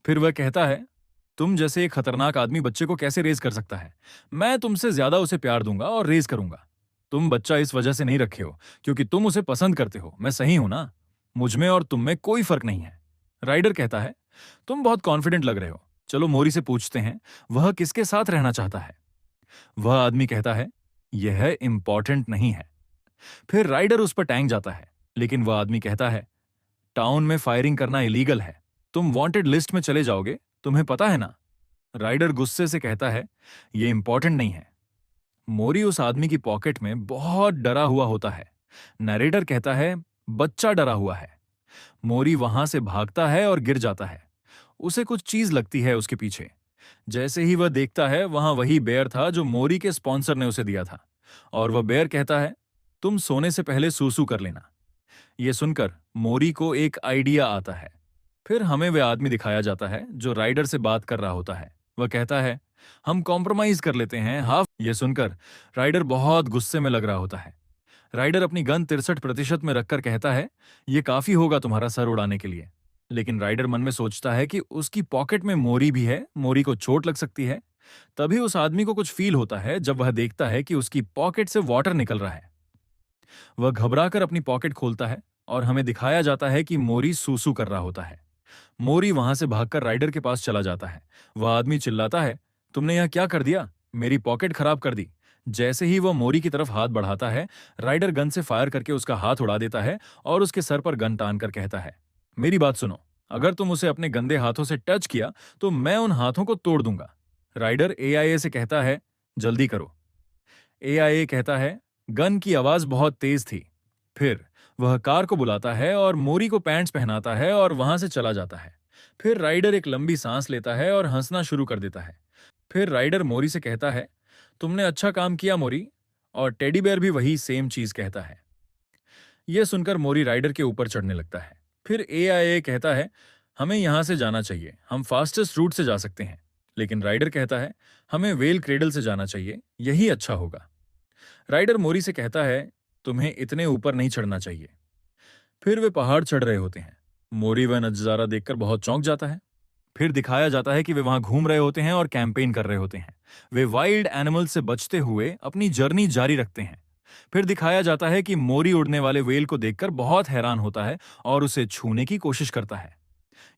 Speaker 1: फिर वह कहता है, तुम जैसे एक खतरनाक आदमी बच्चे को कैसे रेज कर सकता है? मैं तुमसे ज्यादा उसे प्यार दूंगा और रेज करूंगा। तुम बच्चा इस वजह से नहीं रखे हो क्योंकि तुम उसे पसंद करते हो, मैं सही हूं ना? मुझ में और तुम में कोई फर्क नहीं है। राइडर कहता है, तुम बहुत कॉन्फिडेंट लग रहे हो, चलो मोरी से पूछते हैं वह किसके साथ रहना चाहता है। वह आदमी कहता है, यह इंपॉर्टेंट नहीं है। फिर राइडर उस पर टैंक जाता है, लेकिन वह आदमी कहता है, टाउन में फायरिंग करना इलीगल है, तुम वांटेड लिस्ट में चले जाओगे, तुम्हें पता है ना? राइडर गुस्से से कहता है, यह इंपॉर्टेंट नहीं है। मोरी उस आदमी की पॉकेट में बहुत डरा हुआ होता है। नरेटर कहता है, बच्चा डरा हुआ है। मोरी वहां से भागता है और गिर जाता है। उसे कुछ चीज लगती है उसके पीछे। जैसे ही वह देखता है, वहां वही बेयर था जो मोरी के स्पॉन्सर ने उसे दिया था। और वह बेयर कहता है, तुम सोने से पहले सूसू कर लेना। ये सुनकर मोरी को एक आइडिया आता है। फिर हमें वह आदमी दिखाया जाता है जो राइडर से बात कर रहा होता है। वह कहता है, हम कॉम्प्रोमाइज कर लेते हैं हाफ। ये सुनकर राइडर बहुत गुस्से में लग रहा होता है। राइडर अपनी गन 63% में रखकर कहता है, ये काफी होगा तुम्हारा सर उड़ाने के लिए। लेकिन राइडर मन में सोचता है कि उसकी पॉकेट में मोरी भी है, मोरी को चोट लग सकती है। तभी उस आदमी को कुछ फील होता है जब वह देखता है कि उसकी पॉकेट से वाटर निकल रहा है। वह घबराकर अपनी पॉकेट खोलता है और हमें दिखाया जाता है कि मोरी सूसू कर रहा होता है। मोरी वहां से भागकर राइडर के पास चला जाता है। वह आदमी चिल्लाता है, तुमने यह क्या कर दिया? मेरी पॉकेट खराब कर दी। जैसे ही वह मोरी की तरफ हाथ बढ़ाता है, राइडर गन से फायर करके उसका हाथ उड़ा देता है और उसके सर पर गन तान कर कहता है, मेरी बात सुनो, अगर तुम उसे अपने गंदे हाथों से टच किया तो मैं उन हाथों को तोड़ दूंगा। राइडर एआईए से कहता है, जल्दी करो। एआईए कहता है, गन की आवाज बहुत तेज थी। फिर वह कार को बुलाता है और मोरी को पैंट्स पहनाता है और वहां से चला जाता है। फिर राइडर एक लंबी सांस लेता है और हंसना शुरू कर देता है। फिर राइडर मोरी से कहता है, तुमने अच्छा काम किया मोरी। और टेडी बेयर भी वही सेम चीज कहता है। यह सुनकर मोरी राइडर के ऊपर चढ़ने लगता है। फिर एआईए कहता है, हमें यहां से जाना चाहिए, हम फास्टेस्ट रूट से जा सकते हैं। लेकिन राइडर कहता है, हमें वेल क्रेडल से जाना चाहिए, यही अच्छा होगा। राइडर मोरी से कहता है, तुम्हें इतने ऊपर नहीं चढ़ना चाहिए। फिर वे पहाड़ चढ़ रहे होते हैं। मोरी वह नजारा देखकर बहुत चौंक जाता है। फिर दिखाया जाता है कि वे वहां घूम रहे होते हैं और कैंपेन कर रहे होते हैं। वे वाइल्ड एनिमल से बचते हुए अपनी जर्नी जारी रखते हैं। फिर दिखाया जाता है कि मोरी उड़ने वाले वेल को देखकर बहुत हैरान होता है और उसे छूने की कोशिश करता है।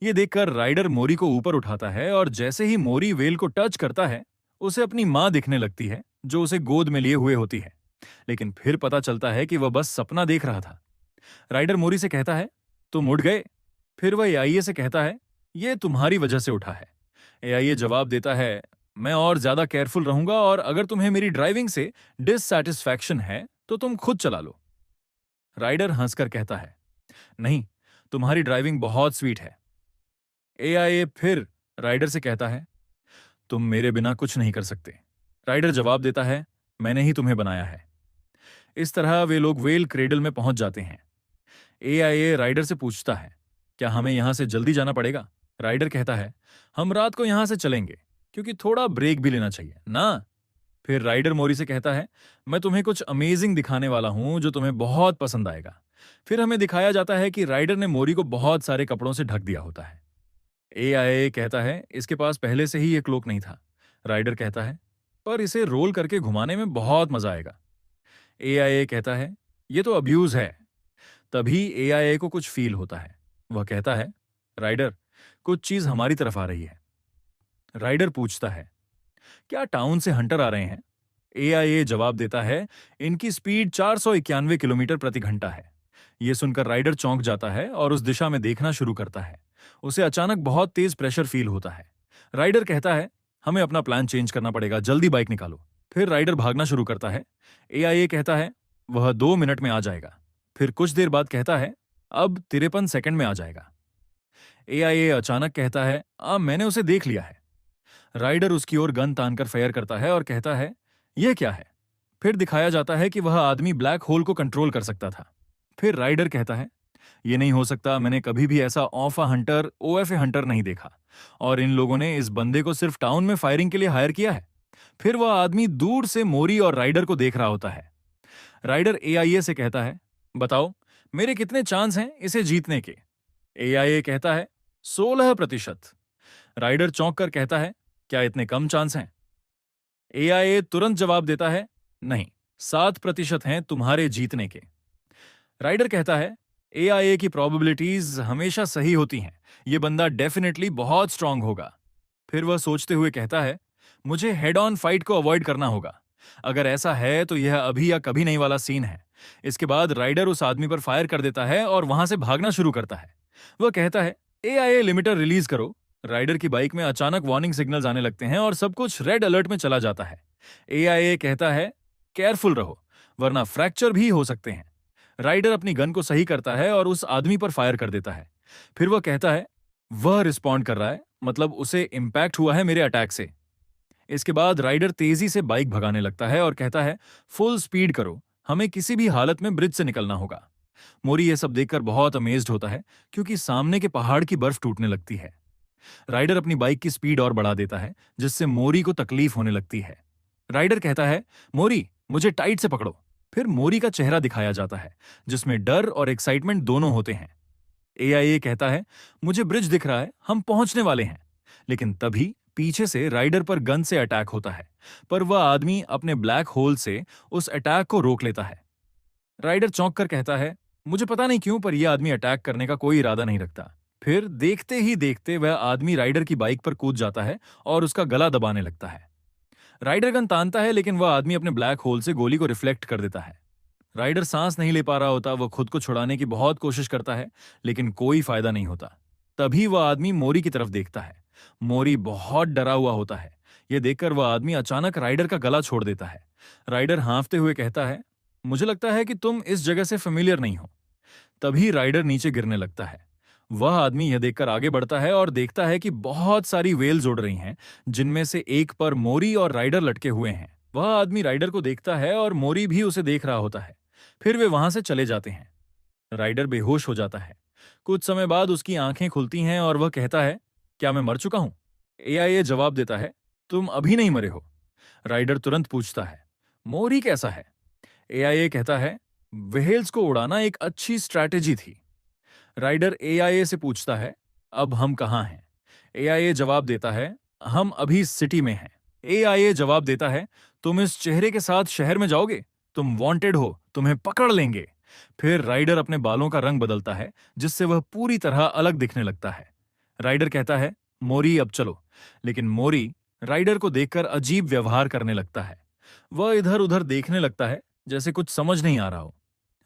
Speaker 1: ये देखकर राइडर मोरी को ऊपर उठाता है और जैसे ही मोरी वेल को टच करता है, उसे अपनी मां दिखने लगती है जो उसे गोद में लिए हुए होती है। लेकिन फिर पता चलता है कि वह बस सपना देख रहा था। राइडर मोरी से कहता है, तुम उठ गए। फिर वह एआईए से कहता है, यह तुम्हारी वजह से उठा है। एआईए जवाब देता है, मैं और ज्यादा केयरफुल रहूंगा और अगर तुम्हें मेरी ड्राइविंग से डिससैटिस्फैक्शन है तो तुम खुद चला लो। राइडर हंसकर कहता है, नहीं, तुम्हारी ड्राइविंग बहुत स्वीट है। एआईए फिर राइडर से कहता है, तुम मेरे बिना कुछ नहीं कर सकते। राइडर जवाब देता है, मैंने ही तुम्हें बनाया है। इस तरह वे लोग वेल क्रेडल में पहुंच जाते हैं। एआईए राइडर से पूछता है, क्या हमें यहां से जल्दी जाना पड़ेगा? राइडर कहता है, हम रात को यहां से चलेंगे क्योंकि थोड़ा ब्रेक भी लेना चाहिए ना। फिर राइडर मोरी से कहता है, मैं तुम्हें कुछ अमेजिंग दिखाने वाला हूं जो तुम्हें बहुत पसंद आएगा। फिर हमें दिखाया जाता है कि राइडर ने मोरी को बहुत सारे कपड़ों से ढक दिया होता है। एआईए कहता है, इसके पास पहले से ही एक क्लोक नहीं था। राइडर कहता है, पर इसे रोल करके घुमाने में बहुत मजा आएगा। एआईए कहता है, ये तो अब्यूज है। तभी एआईए को कुछ फील होता है। वह कहता है, राइडर, कुछ चीज हमारी तरफ आ रही है। राइडर पूछता है, क्या टाउन से हंटर आ रहे हैं? एआईए जवाब देता है, इनकी स्पीड 491 किलोमीटर प्रति घंटा है। यह सुनकर राइडर चौंक जाता है और उस दिशा में देखना शुरू करता है। उसे अचानक बहुत तेज प्रेशर फील होता है। राइडर कहता है, हमें अपना प्लान चेंज करना पड़ेगा, जल्दी बाइक निकालो। फिर राइडर भागना शुरू करता है। एआईए कहता है, वह 2 मिनट में आ जाएगा। फिर कुछ देर बाद कहता है, अब 53 सेकंड में आ जाएगा। एआईए अचानक कहता है, अब मैंने उसे देख लिया है। राइडर उसकी ओर गन तानकर फायर करता है और कहता है, यह क्या है? फिर दिखाया जाता है कि वह आदमी ब्लैक होल को कंट्रोल कर सकता था। फिर राइडर कहता है, यह नहीं हो सकता, मैंने कभी भी ऐसा ऑफ अ हंटर ओएफए हंटर नहीं देखा और इन लोगों ने इस बंदे को सिर्फ टाउन में फायरिंग के लिए हायर किया है। फिर वह आदमी दूर से मोरी और राइडर को देख रहा होता है। राइडर एआईए से कहता है, बताओ मेरे कितने चांस हैं इसे जीतने के? एआईए कहता है, 16%। राइडर चौंक कर कहता है, क्या इतने कम चांस हैं? एआईए तुरंत जवाब देता है, नहीं, 7% हैं तुम्हारे जीतने के। राइडर कहता है, एआईए की प्रोबेबिलिटीज हमेशा सही होती हैं, यह बंदा डेफिनेटली बहुत स्ट्रांग होगा। फिर वह सोचते हुए कहता है, मुझे हेड ऑन फाइट को अवॉइड करना होगा। अगर ऐसा है तो यह अभी या कभी नहीं वाला सीन है। इसके बाद राइडर उस आदमी पर फायर कर देता है और वहां से भागना शुरू करता है। वह कहता है, एआईए लिमिटर रिलीज करो। राइडर की बाइक में अचानक वार्निंग सिग्नल्स आने लगते हैं और सब कुछ रेड अलर्ट में चला जाता है। एआईए कहता है, केयरफुल रहो वरना फ्रैक्चर भी हो सकते हैं। राइडर अपनी गन को सही करता है और उस आदमी पर फायर कर देता है। फिर वह कहता है, वह रिस्पॉन्ड कर रहा है, मतलब उसे इंपैक्ट हुआ है मेरे अटैक से। इसके बाद राइडर तेजी से बाइक भगाने लगता है और कहता है, फुल स्पीड करो, हमें किसी भी हालत में ब्रिज से निकलना होगा। मोरी यह सब देखकर बहुत अमेज्ड होता है, क्योंकि सामने के पहाड़ की बर्फ टूटने लगती है। राइडर अपनी बाइक की स्पीड और बढ़ा देता है, जिससे मोरी को तकलीफ होने लगती है। राइडर कहता है, मोरी, मुझे टाइट से पकड़ो। फिर मोरी का चेहरा दिखाया जाता है, जिसमें डर और एक्साइटमेंट दोनों होते हैं। एआईए कहता है, मुझे ब्रिज दिख रहा है, हम पहुंचने वाले हैं। लेकिन तभी पीछे से राइडर पर गन से अटैक होता है, पर वह आदमी अपने ब्लैक होल से उस अटैक को रोक लेता है। राइडर चौंक कर कहता है, मुझे पता नहीं क्यों, पर यह आदमी अटैक करने का कोई इरादा नहीं रखता। फिर देखते ही देखते वह आदमी राइडर की बाइक पर कूद जाता है और उसका गला दबाने लगता है। राइडर गन तानता है, लेकिन वह आदमी अपने ब्लैक होल से गोली को रिफ्लेक्ट कर देता है। राइडर सांस नहीं ले पा रहा होता, वह खुद को छुड़ाने की बहुत कोशिश करता है, लेकिन कोई फायदा नहीं होता। तभी वह आदमी मोरी की तरफ देखता है। मोरी बहुत डरा हुआ होता है। यह देखकर वह आदमी अचानक राइडर का गला छोड़ देता है। राइडर हाँफते हुए कहता है, मुझे लगता है कि तुम इस जगह से फेमिलियर नहीं हो। तभी राइडर नीचे गिरने लगता है। वह आदमी यह देखकर आगे बढ़ता है और देखता है कि बहुत सारी वेल्स उड़ रही हैं, जिनमें से एक पर मोरी और राइडर लटके हुए हैं। वह आदमी राइडर को देखता है और मोरी भी उसे देख रहा होता है। फिर वे वहां से चले जाते हैं। राइडर बेहोश हो जाता है। कुछ समय बाद उसकी आंखें खुलती हैं और वह कहता है, क्या मैं मर चुका हूं? एआईए जवाब देता है, तुम अभी नहीं मरे हो। राइडर तुरंत पूछता है, मोरी कैसा है? एआईए कहता है, व्हेल्स को उड़ाना एक अच्छी स्ट्रैटेजी थी। राइडर एआईए से पूछता है, अब हम कहाँ हैं? एआईए जवाब देता है, हम अभी सिटी में हैं। एआईए जवाब देता है, तुम इस चेहरे के साथ शहर में जाओगे? तुम वांटेड हो, तुम्हें पकड़ लेंगे। फिर राइडर अपने बालों का रंग बदलता है, जिससे वह पूरी तरह अलग दिखने लगता है। राइडर कहता है, मोरी अब चलो। लेकिन मोरी राइडर को देखकर अजीब व्यवहार करने लगता है। वह इधर उधर देखने लगता है, जैसे कुछ समझ नहीं आ रहा हो।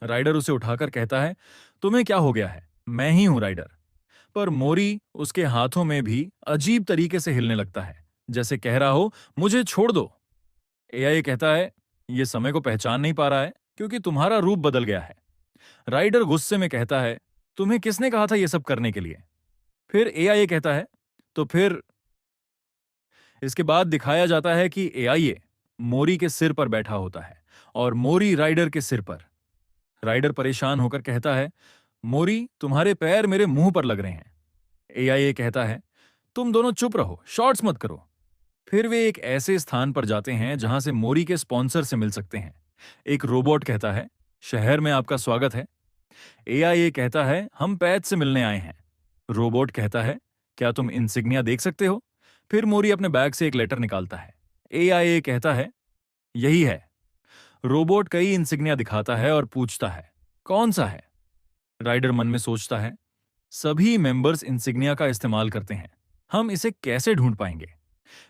Speaker 1: राइडर उसे उठाकर कहता है, तुम्हें क्या हो गया है? मैं ही हूं राइडर। पर मोरी उसके हाथों में भी अजीब तरीके से हिलने लगता है, जैसे कह रहा हो, मुझे छोड़ दो। एआई कहता है, ये समय को पहचान नहीं पा रहा है, क्योंकि तुम्हारा रूप बदल गया है। राइडर गुस्से में कहता है, तुम्हें किसने कहा था ये सब करने के लिए? फिर एआई कहता है, तो फिर इसके बाद दिखाया जाता है कि एआई मोरी के सिर पर बैठा होता है और मोरी राइडर के सिर पर। राइडर परेशान होकर कहता है, मोरी, तुम्हारे पैर मेरे मुंह पर लग रहे हैं। एआई कहता है, तुम दोनों चुप रहो, शॉर्ट्स मत करो। फिर वे एक ऐसे स्थान पर जाते हैं जहां से मोरी के स्पॉन्सर से मिल सकते हैं। एक रोबोट कहता है, शहर में आपका स्वागत है। एआई कहता है, हम पैच से मिलने आए हैं। रोबोट कहता है, क्या तुम इंसिग्निया देख सकते हो? फिर मोरी अपने बैग से एक लेटर निकालता है। एआई कहता है, यही है। रोबोट कई इंसिग्निया दिखाता है और पूछता है, कौन सा है? राइडर मन में सोचता है, सभी मेंबर्स इंसिग्निया का इस्तेमाल करते हैं, हम इसे कैसे ढूंढ पाएंगे?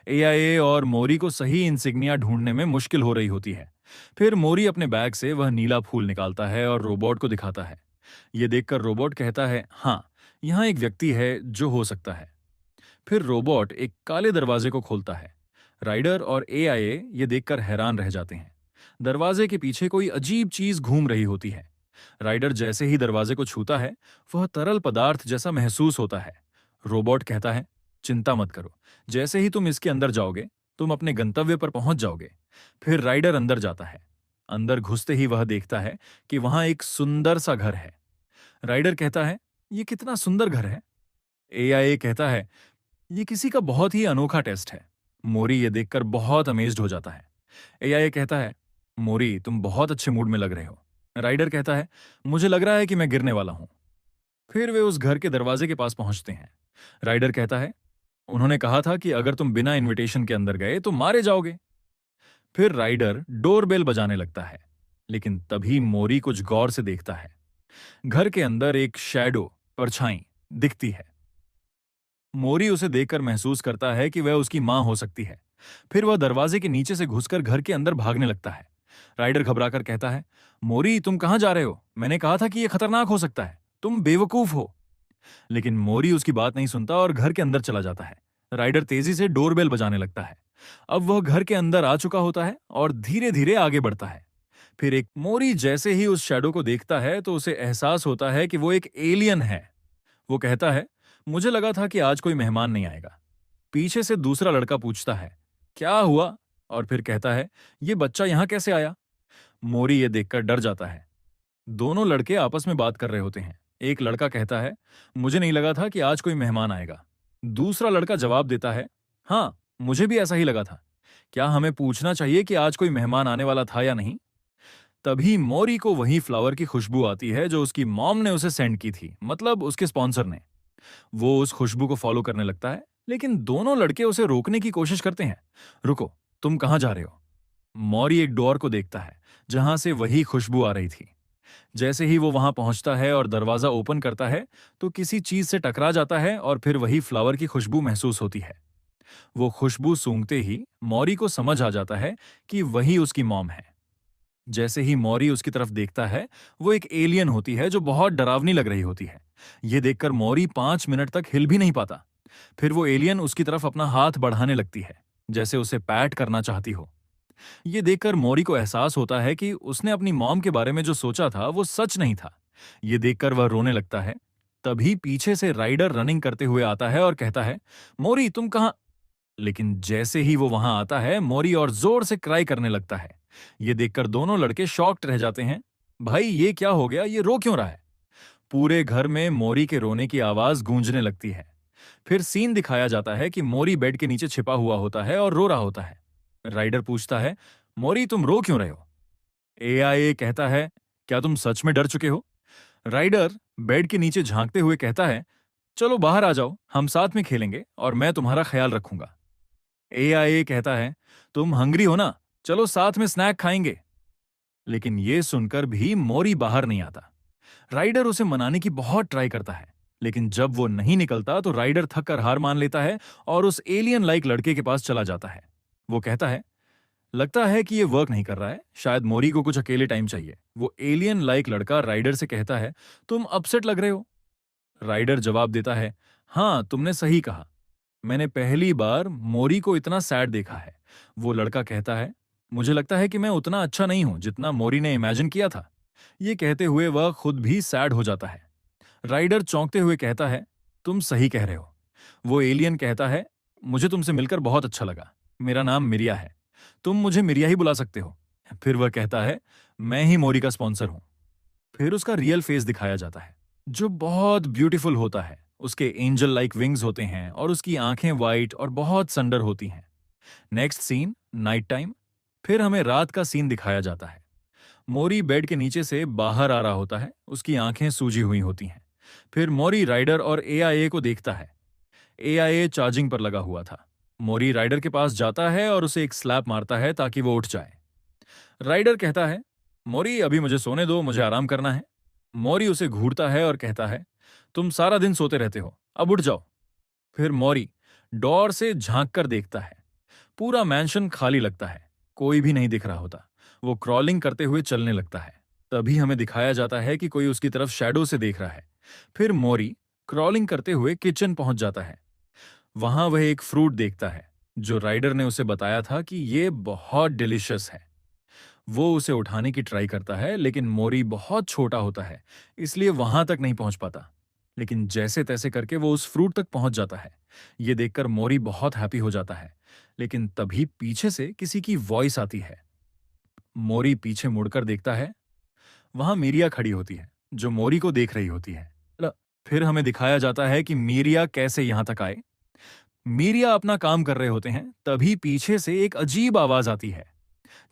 Speaker 1: एआईए और मोरी को सही इंसिग्निया ढूंढने में मुश्किल हो रही होती है। फिर मोरी अपने बैग से वह नीला फूल निकालता है और रोबोट को दिखाता है। यह देखकर रोबोट कहता है, हाँ, यहाँ एक व्यक्ति है जो हो सकता है। फिर रोबोट एक काले दरवाजे को खोलता है। राइडर और एआईए ये देखकर हैरान रह जाते हैं। दरवाजे के पीछे कोई अजीब चीज घूम रही होती है। राइडर जैसे ही दरवाजे को छूता है, वह तरल पदार्थ जैसा महसूस होता है। रोबोट कहता है, चिंता मत करो, जैसे ही तुम इसके अंदर जाओगे, तुम अपने गंतव्य पर पहुंच जाओगे। फिर राइडर अंदर जाता है। अंदर घुसते ही वह देखता है कि वहां एक सुंदर सा घर है। राइडर कहता है, ये कितना सुंदर घर है। एआई कहता है, ये किसी का बहुत ही अनोखा टेस्ट है। मोरी ये देखकर बहुत अमेज्ड हो जाता है। एआई कहता है, मोरी, तुम बहुत अच्छे मूड में लग रहे हो। राइडर कहता है, मुझे लग रहा है कि मैं गिरने वाला हूं। फिर वे उस घर के दरवाजे के पास पहुंचते हैं। राइडर कहता है, उन्होंने कहा था कि अगर तुम बिना इनविटेशन के अंदर गए तो मारे जाओगे। फिर राइडर डोरबेल बजाने लगता है, लेकिन तभी मोरी कुछ गौर से देखता है। घर के अंदर एक शैडो, परछाई दिखती है। मोरी उसे देखकर महसूस करता है कि वह उसकी मां हो सकती है। फिर वह दरवाजे के नीचे से घुसकर घर के अंदर भागने लगता है। राइडर घबराकर कहता है, मोरी, तुम कहां जा रहे हो? मैंने कहा था कि यह खतरनाक हो सकता है, तुम बेवकूफ हो। लेकिन मोरी उसकी बात नहीं सुनता और घर के अंदर चला जाता है। राइडर तेजी से डोरबेल बजाने लगता है। अब वह घर के अंदर आ चुका होता है और धीरे धीरे आगे बढ़ता है। फिर एक मोरी जैसे ही उस शैडो को देखता है तो उसे एहसास होता है कि वो एक एलियन है। वो कहता है, मुझे लगा था कि आज कोई मेहमान नहीं आएगा। पीछे से दूसरा लड़का पूछता है, क्या हुआ? और फिर कहता है, ये बच्चा यहां कैसे आया? मोरी ये देखकर डर जाता है। दोनों लड़के आपस में बात कर रहे होते हैं। एक लड़का कहता है, मुझे नहीं लगा था कि आज कोई मेहमान आएगा। दूसरा लड़का जवाब देता है, हाँ, मुझे भी ऐसा ही लगा था। क्या हमें पूछना चाहिए कि आज कोई मेहमान आने वाला था या नहीं? तभी मोरी को वही फ्लावर की खुशबू आती है जो उसकी मॉम ने उसे सेंड की थी, मतलब उसके स्पॉन्सर ने। वो उस खुशबू को फॉलो करने लगता है, लेकिन दोनों लड़के उसे रोकने की कोशिश करते हैं। रुको, तुम कहाँ जा रहे हो? मौरी एक डोर को देखता है जहां से वही खुशबू आ रही थी। जैसे ही वो वहां पहुंचता है और दरवाजा ओपन करता है तो किसी चीज से टकरा जाता है और फिर वही फ्लावर की खुशबू महसूस होती है। वो खुशबू सूंघते ही मौरी को समझ आ जाता है कि वही उसकी मॉम है। जैसे ही मौरी उसकी तरफ देखता है, वो एक एलियन होती है जो बहुत डरावनी लग रही होती है। ये देखकर मौरी 5 मिनट तक हिल भी नहीं पाता। फिर वो एलियन उसकी तरफ अपना हाथ बढ़ाने लगती है, जैसे उसे पैट करना चाहती हो। ये देखकर मौरी को एहसास होता है कि उसने अपनी मॉम के बारे में जो सोचा था वो सच नहीं था। ये देखकर वह रोने लगता है। तभी पीछे से राइडर रनिंग करते हुए आता है और कहता है, मौरी तुम कहाँ? लेकिन जैसे ही वो वहां आता है, मौरी और जोर से क्राई करने लगता है। ये देखकर दोनों लड़के शॉक्ड रह जाते हैं। भाई ये क्या हो गया, ये रो क्यों रहा है? पूरे घर में मौरी के रोने की आवाज गूंजने लगती है। फिर सीन दिखाया जाता है कि मौरी बेड के नीचे छिपा हुआ होता है और रो रहा होता है। राइडर पूछता है, मौरी तुम रो क्यों रहे हो? एआईए कहता है, क्या तुम सच में डर चुके हो? राइडर बेड के नीचे झांकते हुए कहता है, चलो बाहर आ जाओ, हम साथ में खेलेंगे और मैं तुम्हारा ख्याल रखूंगा। एआईए कहता है, तुम हंग्री हो ना, चलो साथ में स्नैक खाएंगे। लेकिन यह सुनकर भी मौरी बाहर नहीं आता। राइडर उसे मनाने की बहुत ट्राई करता है, लेकिन जब वो नहीं निकलता तो राइडर थक कर हार मान लेता है और उस एलियन लाइक लड़के के पास चला जाता है। वो कहता है, लगता है कि ये वर्क नहीं कर रहा है, शायद मोरी को कुछ अकेले टाइम चाहिए। वो एलियन लाइक लड़का राइडर से कहता है, तुम अपसेट लग रहे हो। राइडर जवाब देता है, हाँ तुमने सही कहा, मैंने पहली बार मोरी को इतना सैड देखा है। वो लड़का कहता है, मुझे लगता है कि मैं उतना अच्छा नहीं हूं जितना मोरी ने इमेजिन किया था। ये कहते हुए वह खुद भी सैड हो जाता है। राइडर चौंकते हुए कहता है, तुम सही कह रहे हो। वो एलियन कहता है, मुझे तुमसे मिलकर बहुत अच्छा लगा, मेरा नाम मिरिया है, तुम मुझे मिरिया ही बुला सकते हो। फिर वह कहता है, मैं ही मोरी का स्पॉन्सर हूं। फिर उसका रियल फेस दिखाया जाता है, जो बहुत ब्यूटीफुल होता है। उसके एंजल लाइक विंग्स होते हैं और उसकी आंखें वाइट और बहुत संडर होती हैं। Next scene, night time. फिर हमें रात का सीन दिखाया जाता है। मोरी बेड के नीचे से बाहर आ रहा होता है, उसकी आंखें सूजी हुई होती हैं। फिर मोरी राइडर और एआईए को देखता है। एआईए चार्जिंग पर लगा हुआ था। मोरी राइडर के पास जाता है और उसे एक स्लैप मारता है ताकि वो उठ जाए। राइडर कहता है, मोरी अभी मुझे सोने दो, मुझे आराम करना है। मोरी उसे घूरता है और कहता है, तुम सारा दिन सोते रहते हो, अब उठ जाओ। फिर मोरी डोर से झांक कर देखता है। पूरा मैंशन खाली लगता है, कोई भी नहीं दिख रहा होता। वो क्रॉलिंग करते हुए चलने लगता है। तभी हमें दिखाया जाता है कि कोई उसकी तरफ शैडो से देख रहा है। फिर मोरी क्रॉलिंग करते हुए किचन पहुंच जाता है। वहां वह एक फ्रूट देखता है जो राइडर ने उसे बताया था कि ये बहुत डिलिशियस है। वो उसे उठाने की ट्राई करता है, लेकिन मोरी बहुत छोटा होता है, इसलिए वहां तक नहीं पहुंच पाता। लेकिन जैसे तैसे करके वो उस फ्रूट तक पहुंच जाता है। ये देखकर मोरी बहुत हैप्पी हो जाता है। लेकिन तभी पीछे से किसी की वॉइस आती है। मोरी पीछे मुड़कर देखता है। वहां मीरिया खड़ी होती है, जो मोरी को देख रही होती है। फिर हमें दिखाया जाता है कि मीरिया कैसे यहां तक आए। मीरिया अपना काम कर रहे होते हैं, तभी पीछे से एक अजीब आवाज आती है।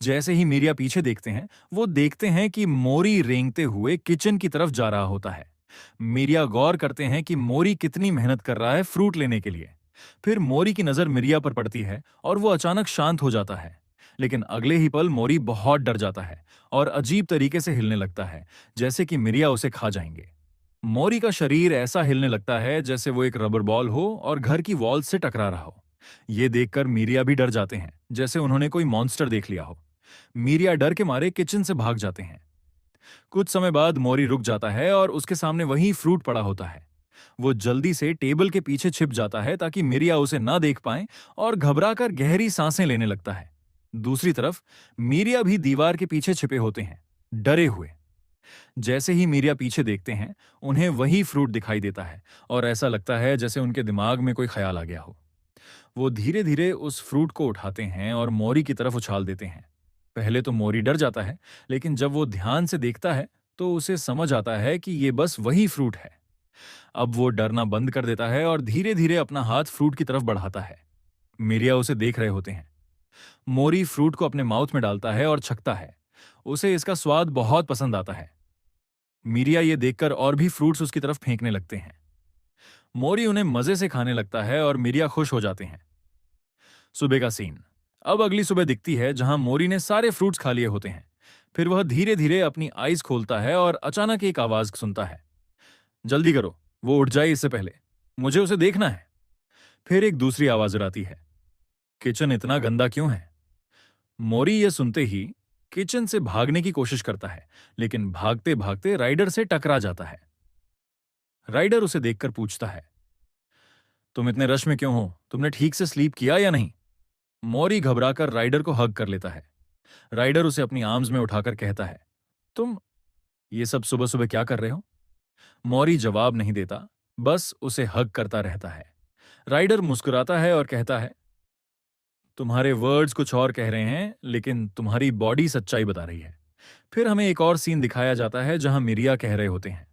Speaker 1: जैसे ही मीरिया पीछे देखते हैं, वो देखते हैं कि मोरी रेंगते हुए किचन की तरफ जा रहा होता है। मीरिया गौर करते हैं कि मोरी कितनी मेहनत कर रहा है फ्रूट लेने के लिए। फिर मोरी की नजर मिरिया पर पड़ती है और वो अचानक शांत हो जाता है। लेकिन अगले ही पल मोरी बहुत डर जाता है और अजीब तरीके से हिलने लगता है, जैसे कि मिरिया उसे खा जाएंगे। मोरी का शरीर ऐसा हिलने लगता है जैसे वो एक रबर बॉल हो और घर की वॉल से टकरा रहा हो। ये देखकर मीरिया भी डर जाते हैं, जैसे उन्होंने कोई मॉन्स्टर देख लिया हो। मीरिया डर के मारे किचन से भाग जाते हैं। कुछ समय बाद मोरी रुक जाता है और उसके सामने वही फ्रूट पड़ा होता है। वो जल्दी से टेबल के पीछे छिप जाता है ताकि मिरिया उसे ना देख पाए और घबराकर गहरी सांसें लेने लगता है। दूसरी तरफ मिरिया भी दीवार के पीछे छिपे होते हैं, डरे हुए। जैसे ही मीरिया पीछे देखते हैं, उन्हें वही फ्रूट दिखाई देता है और ऐसा लगता है जैसे उनके दिमाग में कोई ख्याल आ गया हो। वो धीरे धीरे उस फ्रूट को उठाते हैं और मोरी की तरफ उछाल देते हैं। पहले तो मोरी डर जाता है, लेकिन जब वो ध्यान से देखता है तो उसे समझ आता है कि ये बस वही फ्रूट है। अब वो डरना बंद कर देता है और धीरे धीरे अपना हाथ फ्रूट की तरफ बढ़ाता है। मिरिया उसे देख रहे होते हैं। मोरी फ्रूट को अपने माउथ में डालता है और छकता है। उसे इसका स्वाद बहुत पसंद आता है। मिरिया ये देखकर और भी फ्रूट्स उसकी तरफ फेंकने लगते हैं। मोरी उन्हें मजे से खाने लगता है और मिरिया खुश हो जाते हैं। सुबह का सीन अब अगली सुबह दिखती है, जहां मोरी ने सारे फ्रूट्स खा लिए होते हैं। फिर वह धीरे धीरे अपनी आईज खोलता है और अचानक एक आवाज सुनता है, जल्दी करो, वो उठ जाए इससे पहले, मुझे उसे देखना है। फिर एक दूसरी आवाज आती है, किचन इतना गंदा क्यों है? मोरी ये सुनते ही किचन से भागने की कोशिश करता है, लेकिन भागते भागते राइडर से टकरा जाता है। राइडर उसे देखकर पूछता है, तुम इतने रश में क्यों हो? तुमने ठीक से स्लीप किया या नहीं? मोरी घबराकर राइडर को हग कर लेता है। राइडर उसे अपनी आर्म्स में उठाकर कहता है, तुम ये सब सुबह सुबह क्या कर रहे हो? मोरी जवाब नहीं देता, बस उसे हग करता रहता है। राइडर मुस्कुराता है और कहता है, तुम्हारे वर्ड्स कुछ और कह रहे हैं, लेकिन तुम्हारी बॉडी सच्चाई बता रही है। फिर हमें एक और सीन दिखाया जाता है, जहां मिरिया कह रहे होते हैं,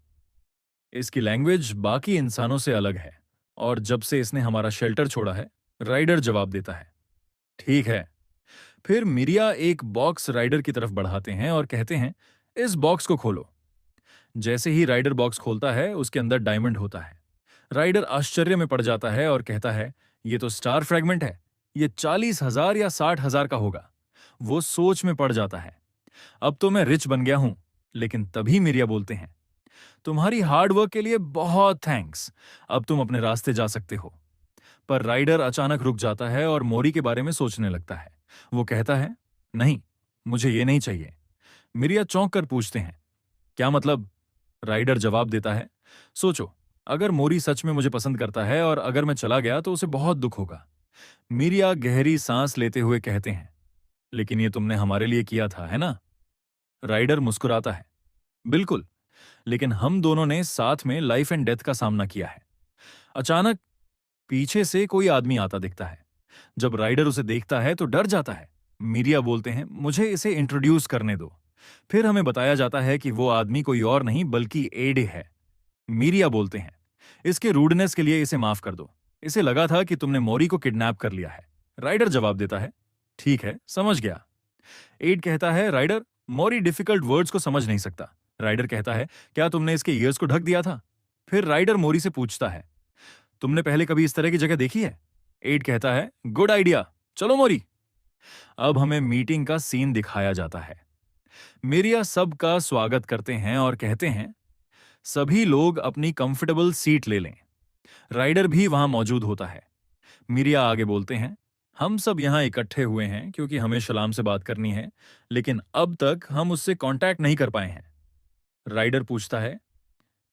Speaker 1: इसकी लैंग्वेज बाकी इंसानों से अलग है, और जब से इसने हमारा शेल्टर छोड़ा है। राइडर जवाब देता है, ठीक है। फिर मिरिया एक बॉक्स राइडर की तरफ बढ़ाते हैं और कहते हैं, इस बॉक्स को खोलो। जैसे ही राइडर बॉक्स खोलता है, उसके अंदर डायमंड होता है। राइडर आश्चर्य में पड़ जाता है और कहता है, ये तो स्टार फ्रैगमेंट है, ये 40,000 या 60,000 का होगा। वो सोच में पड़ जाता है, अब तो मैं रिच बन गया हूं। लेकिन तभी मिरिया बोलते हैं, तुम्हारी हार्डवर्क के लिए बहुत थैंक्स, अब तुम अपने रास्ते जा सकते हो। पर राइडर अचानक रुक जाता है और मोरी के बारे में सोचने लगता है। वो कहता है, नहीं, मुझे ये नहीं चाहिए। मिरिया चौंक कर पूछते हैं, क्या मतलब? राइडर जवाब देता है, सोचो, अगर मोरी सच में मुझे पसंद करता है और अगर मैं चला गया तो उसे बहुत दुख होगा। मिरिया गहरी सांस लेते हुए कहते हैं, लेकिन ये तुमने हमारे लिए किया था, है ना? राइडर मुस्कुराता है, बिल्कुल, लेकिन हम दोनों ने साथ में लाइफ एंड डेथ का सामना किया है। अचानक पीछे से कोई आदमी आता दिखता है। जब राइडर उसे देखता है तो डर जाता है। मिरिया बोलते हैं, मुझे इसे इंट्रोड्यूस करने दो। फिर हमें बताया जाता है कि वो आदमी कोई और नहीं बल्कि एडे है। मिरिया बोलते हैं, इसके रूडनेस के लिए इसे माफ कर दो। इसे लगा था कि तुमने मोरी को किडनैप कर लिया है। राइडर जवाब देता है, ठीक है, समझ गया। एड कहता है, राइडर, मोरी डिफिकल्ट वर्ड्स को समझ नहीं सकता। राइडर कहता है, क्या तुमने इसके ईयर्स को ढक दिया था? फिर राइडर मोरी से पूछता है, तुमने पहले कभी इस तरह की जगह देखी है? एड कहता है, गुड आइडिया, चलो मोरी। अब हमें मीटिंग का सीन दिखाया जाता है। मिरिया सबका स्वागत करते हैं और कहते हैं, सभी लोग अपनी कंफर्टेबल सीट ले लें। राइडर भी वहां मौजूद होता है। मिरिया आगे बोलते हैं, हम सब यहां इकट्ठे हुए हैं क्योंकि हमें शलाम से बात करनी है, लेकिन अब तक हम उससे कांटेक्ट नहीं कर पाए हैं। राइडर पूछता है,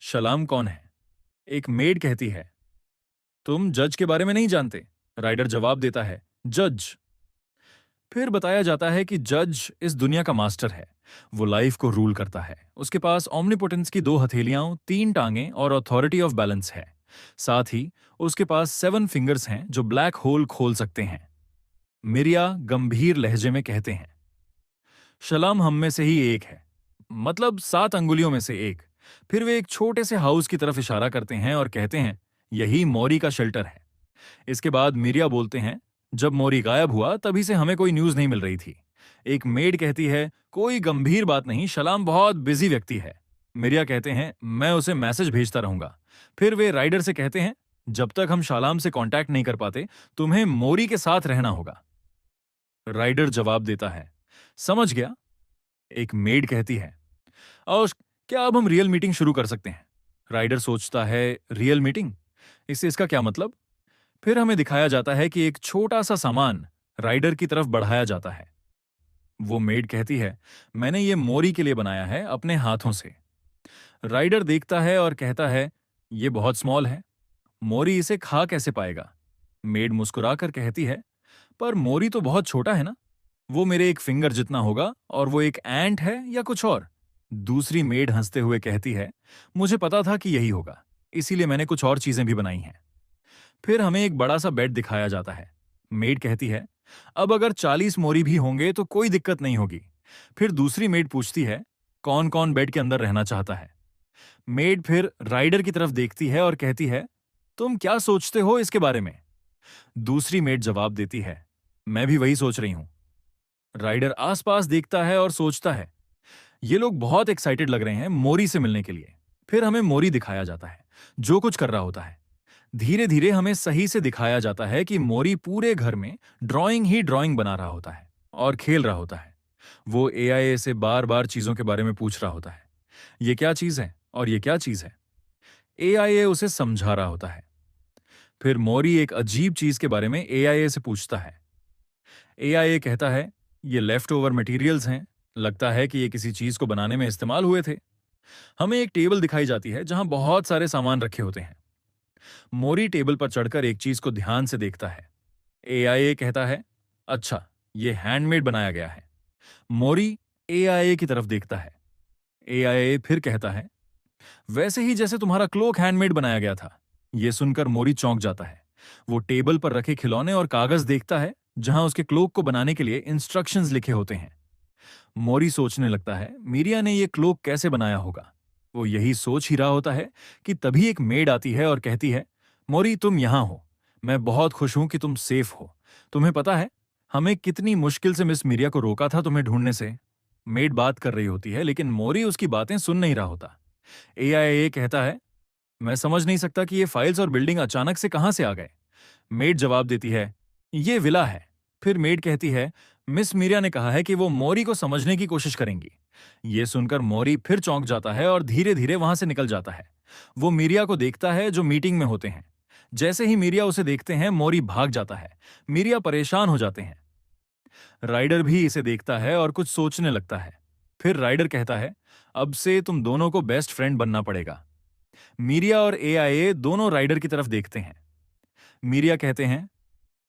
Speaker 1: शलाम कौन है? एक मेड कहती है, तुम जज के बारे में नहीं जानते? राइडर जवाब देता है, जज। फिर बताया जाता है कि जज इस दुनिया का मास्टर है। वो लाइफ को रूल करता है। उसके पास ओमनीपोटेंस की 2 हथेलियां, 3 टांगें और अथॉरिटी ऑफ बैलेंस है। साथ ही उसके पास 7 फिंगर्स हैं जो ब्लैक होल खोल सकते हैं। मिरिया गंभीर लहजे में कहते हैं, शलाम हम में से ही एक है, मतलब 7 अंगुलियों में से एक। फिर वे एक छोटे से हाउस की तरफ इशारा करते हैं और कहते हैं, यही मोरी का शेल्टर है। इसके बाद मिरिया बोलते हैं, जब मोरी गायब हुआ तभी से हमें कोई न्यूज नहीं मिल रही थी। एक मेड कहती है, कोई गंभीर बात नहीं, शलाम बहुत बिजी व्यक्ति है। मिरिया कहते हैं, मैं उसे मैसेज भेजता रहूंगा। फिर वे राइडर से कहते हैं, जब तक हम शालाम से कांटेक्ट नहीं कर पाते, तुम्हें मोरी के साथ रहना होगा। राइडर जवाब देता है, समझ गया। एक मेड कहती है, और क्या अब हम रियल मीटिंग शुरू कर सकते हैं? राइडर सोचता है, रियल मीटिंग, इससे इसका क्या मतलब? फिर हमें दिखाया जाता है कि एक छोटा सा सामान राइडर की तरफ बढ़ाया जाता है। वो मेड कहती है, मैंने ये मोरी के लिए बनाया है अपने हाथों से। राइडर देखता है और कहता है, ये बहुत स्मॉल है, मोरी इसे खा कैसे पाएगा? मेड मुस्कुराकर कहती है, पर मोरी तो बहुत छोटा है ना, वो मेरे एक फिंगर जितना होगा, और वो एक एंट है या कुछ और? दूसरी मेड हंसते हुए कहती है, मुझे पता था कि यही होगा, इसीलिए मैंने कुछ और चीजें भी बनाई हैं। फिर हमें एक बड़ा सा बेड दिखाया जाता है। मेड कहती है, अब अगर 40 मोरी भी होंगे तो कोई दिक्कत नहीं होगी। फिर दूसरी मेड पूछती है, कौन कौन बेड के अंदर रहना चाहता है। मेड फिर राइडर की तरफ देखती है और कहती है, तुम क्या सोचते हो इसके बारे में? दूसरी मेड जवाब देती है, मैं भी वही सोच रही हूं। राइडर आसपास देखता है और सोचता है, ये लोग बहुत एक्साइटेड लग रहे हैं मोरी से मिलने के लिए। फिर हमें मोरी दिखाया जाता है, जो कुछ कर रहा होता है। धीरे धीरे हमें सही से दिखाया जाता है कि मोरी पूरे घर में ड्राइंग ही ड्राइंग बना रहा होता है और खेल रहा होता है। वो एआई से बार बार चीजों के बारे में पूछ रहा होता है, ये क्या चीज है और ये क्या चीज है। एआई उसे समझा रहा होता है। फिर मोरी एक अजीब चीज के बारे में एआई से पूछता है। एआई कहता है, ये लेफ्ट ओवर मटेरियल्स हैं, लगता है कि ये किसी चीज को बनाने में इस्तेमाल हुए थे। हमें एक टेबल दिखाई जाती है जहां बहुत सारे सामान रखे होते हैं। मोरी टेबल पर चढ़कर एक चीज को ध्यान से देखता है। एआई कहता है, अच्छा, ये हैंडमेड बनाया गया है। मोरी एआई की तरफ देखता है। एआई फिर कहता है, वैसे ही जैसे तुम्हारा क्लोक हैंडमेड बनाया गया था। यह सुनकर मोरी चौंक जाता है। वो टेबल पर रखे खिलौने और कागज देखता है जहां उसके क्लोक को बनाने के लिए इंस्ट्रक्शंस लिखे होते हैं। मोरी सोचने लगता है, मीरिया ने यह क्लोक कैसे बनाया होगा। वो यही सोच ही रहा होता है कि तभी एक मेड आती है और कहती है, मोरी तुम यहां हो। मैं बहुत खुश हूं कि तुम सेफ हो। तुम्हें पता है हमें कितनी मुश्किल से मिस मीरिया को रोका था तुम्हें ढूंढने से। मेड बात कर रही होती है लेकिन मोरी उसकी बातें सुन नहीं रहा होता। एआई कहता है, मैं समझ नहीं सकता कि ये फाइल्स और बिल्डिंग अचानक से कहां से आ गए। मेड जवाब देती है, ये विला है। फिर मेड कहती है, मिस मीरिया ने कहा है कि वो मोरी को समझने की कोशिश करेंगी। ये सुनकर मोरी फिर चौंक जाता है और धीरे धीरे वहां से निकल जाता है। वो मीरिया को देखता है जो मीटिंग में होते हैं। जैसे ही मीरिया उसे देखते हैं मोरी भाग जाता है। मीरिया परेशान हो जाते हैं। राइडर भी इसे देखता है और कुछ सोचने लगता है। फिर राइडर कहता है, अब से तुम दोनों को बेस्ट फ्रेंड बनना पड़ेगा। मीरिया और एआई दोनों राइडर की तरफ देखते हैं। मीरिया कहते हैं,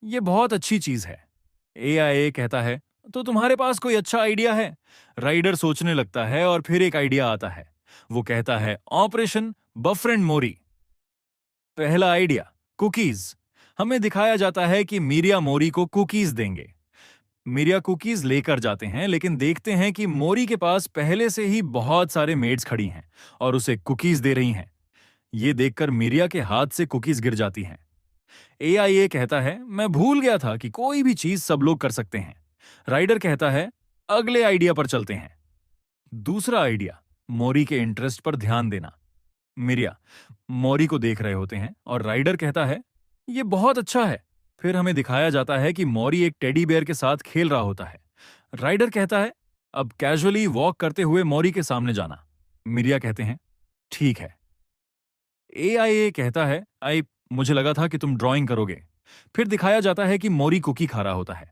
Speaker 1: ये बहुत अच्छी चीज है। एआई कहता है, तो तुम्हारे पास कोई अच्छा आइडिया है? राइडर सोचने लगता है और फिर एक आइडिया आता है। वो कहता है, ऑपरेशन बफरेंड मोरी। पहला आइडिया, कुकीज। हमें दिखाया जाता है कि मीरिया मोरी को कुकीज देंगे। मीरिया कुकीज लेकर जाते हैं लेकिन देखते हैं कि मोरी के पास पहले से ही बहुत सारे मेड्स खड़ी हैं और उसे कुकीज दे रही हैं। ये देखकर मीरिया के हाथ से कुकीज गिर जाती हैं। एआई कहता है, मैं भूल गया था कि कोई भी चीज सब लोग कर सकते हैं। राइडर कहता है, अगले आइडिया पर चलते हैं। दूसरा आइडिया, मोरी के इंटरेस्ट पर ध्यान देना। मिरिया मोरी को देख रहे होते हैं और राइडर कहता है, यह बहुत अच्छा है। फिर हमें दिखाया जाता है कि मोरी एक टेडी बेयर के साथ खेल रहा होता है। राइडर कहता है, अब कैजुअली वॉक करते हुए मोरी के सामने जाना। मिरिया कहते हैं, ठीक है। एआई कहता है, आई मुझे लगा था कि तुम ड्राइंग करोगे। फिर दिखाया जाता है कि मोरी कुकी खा रहा होता है।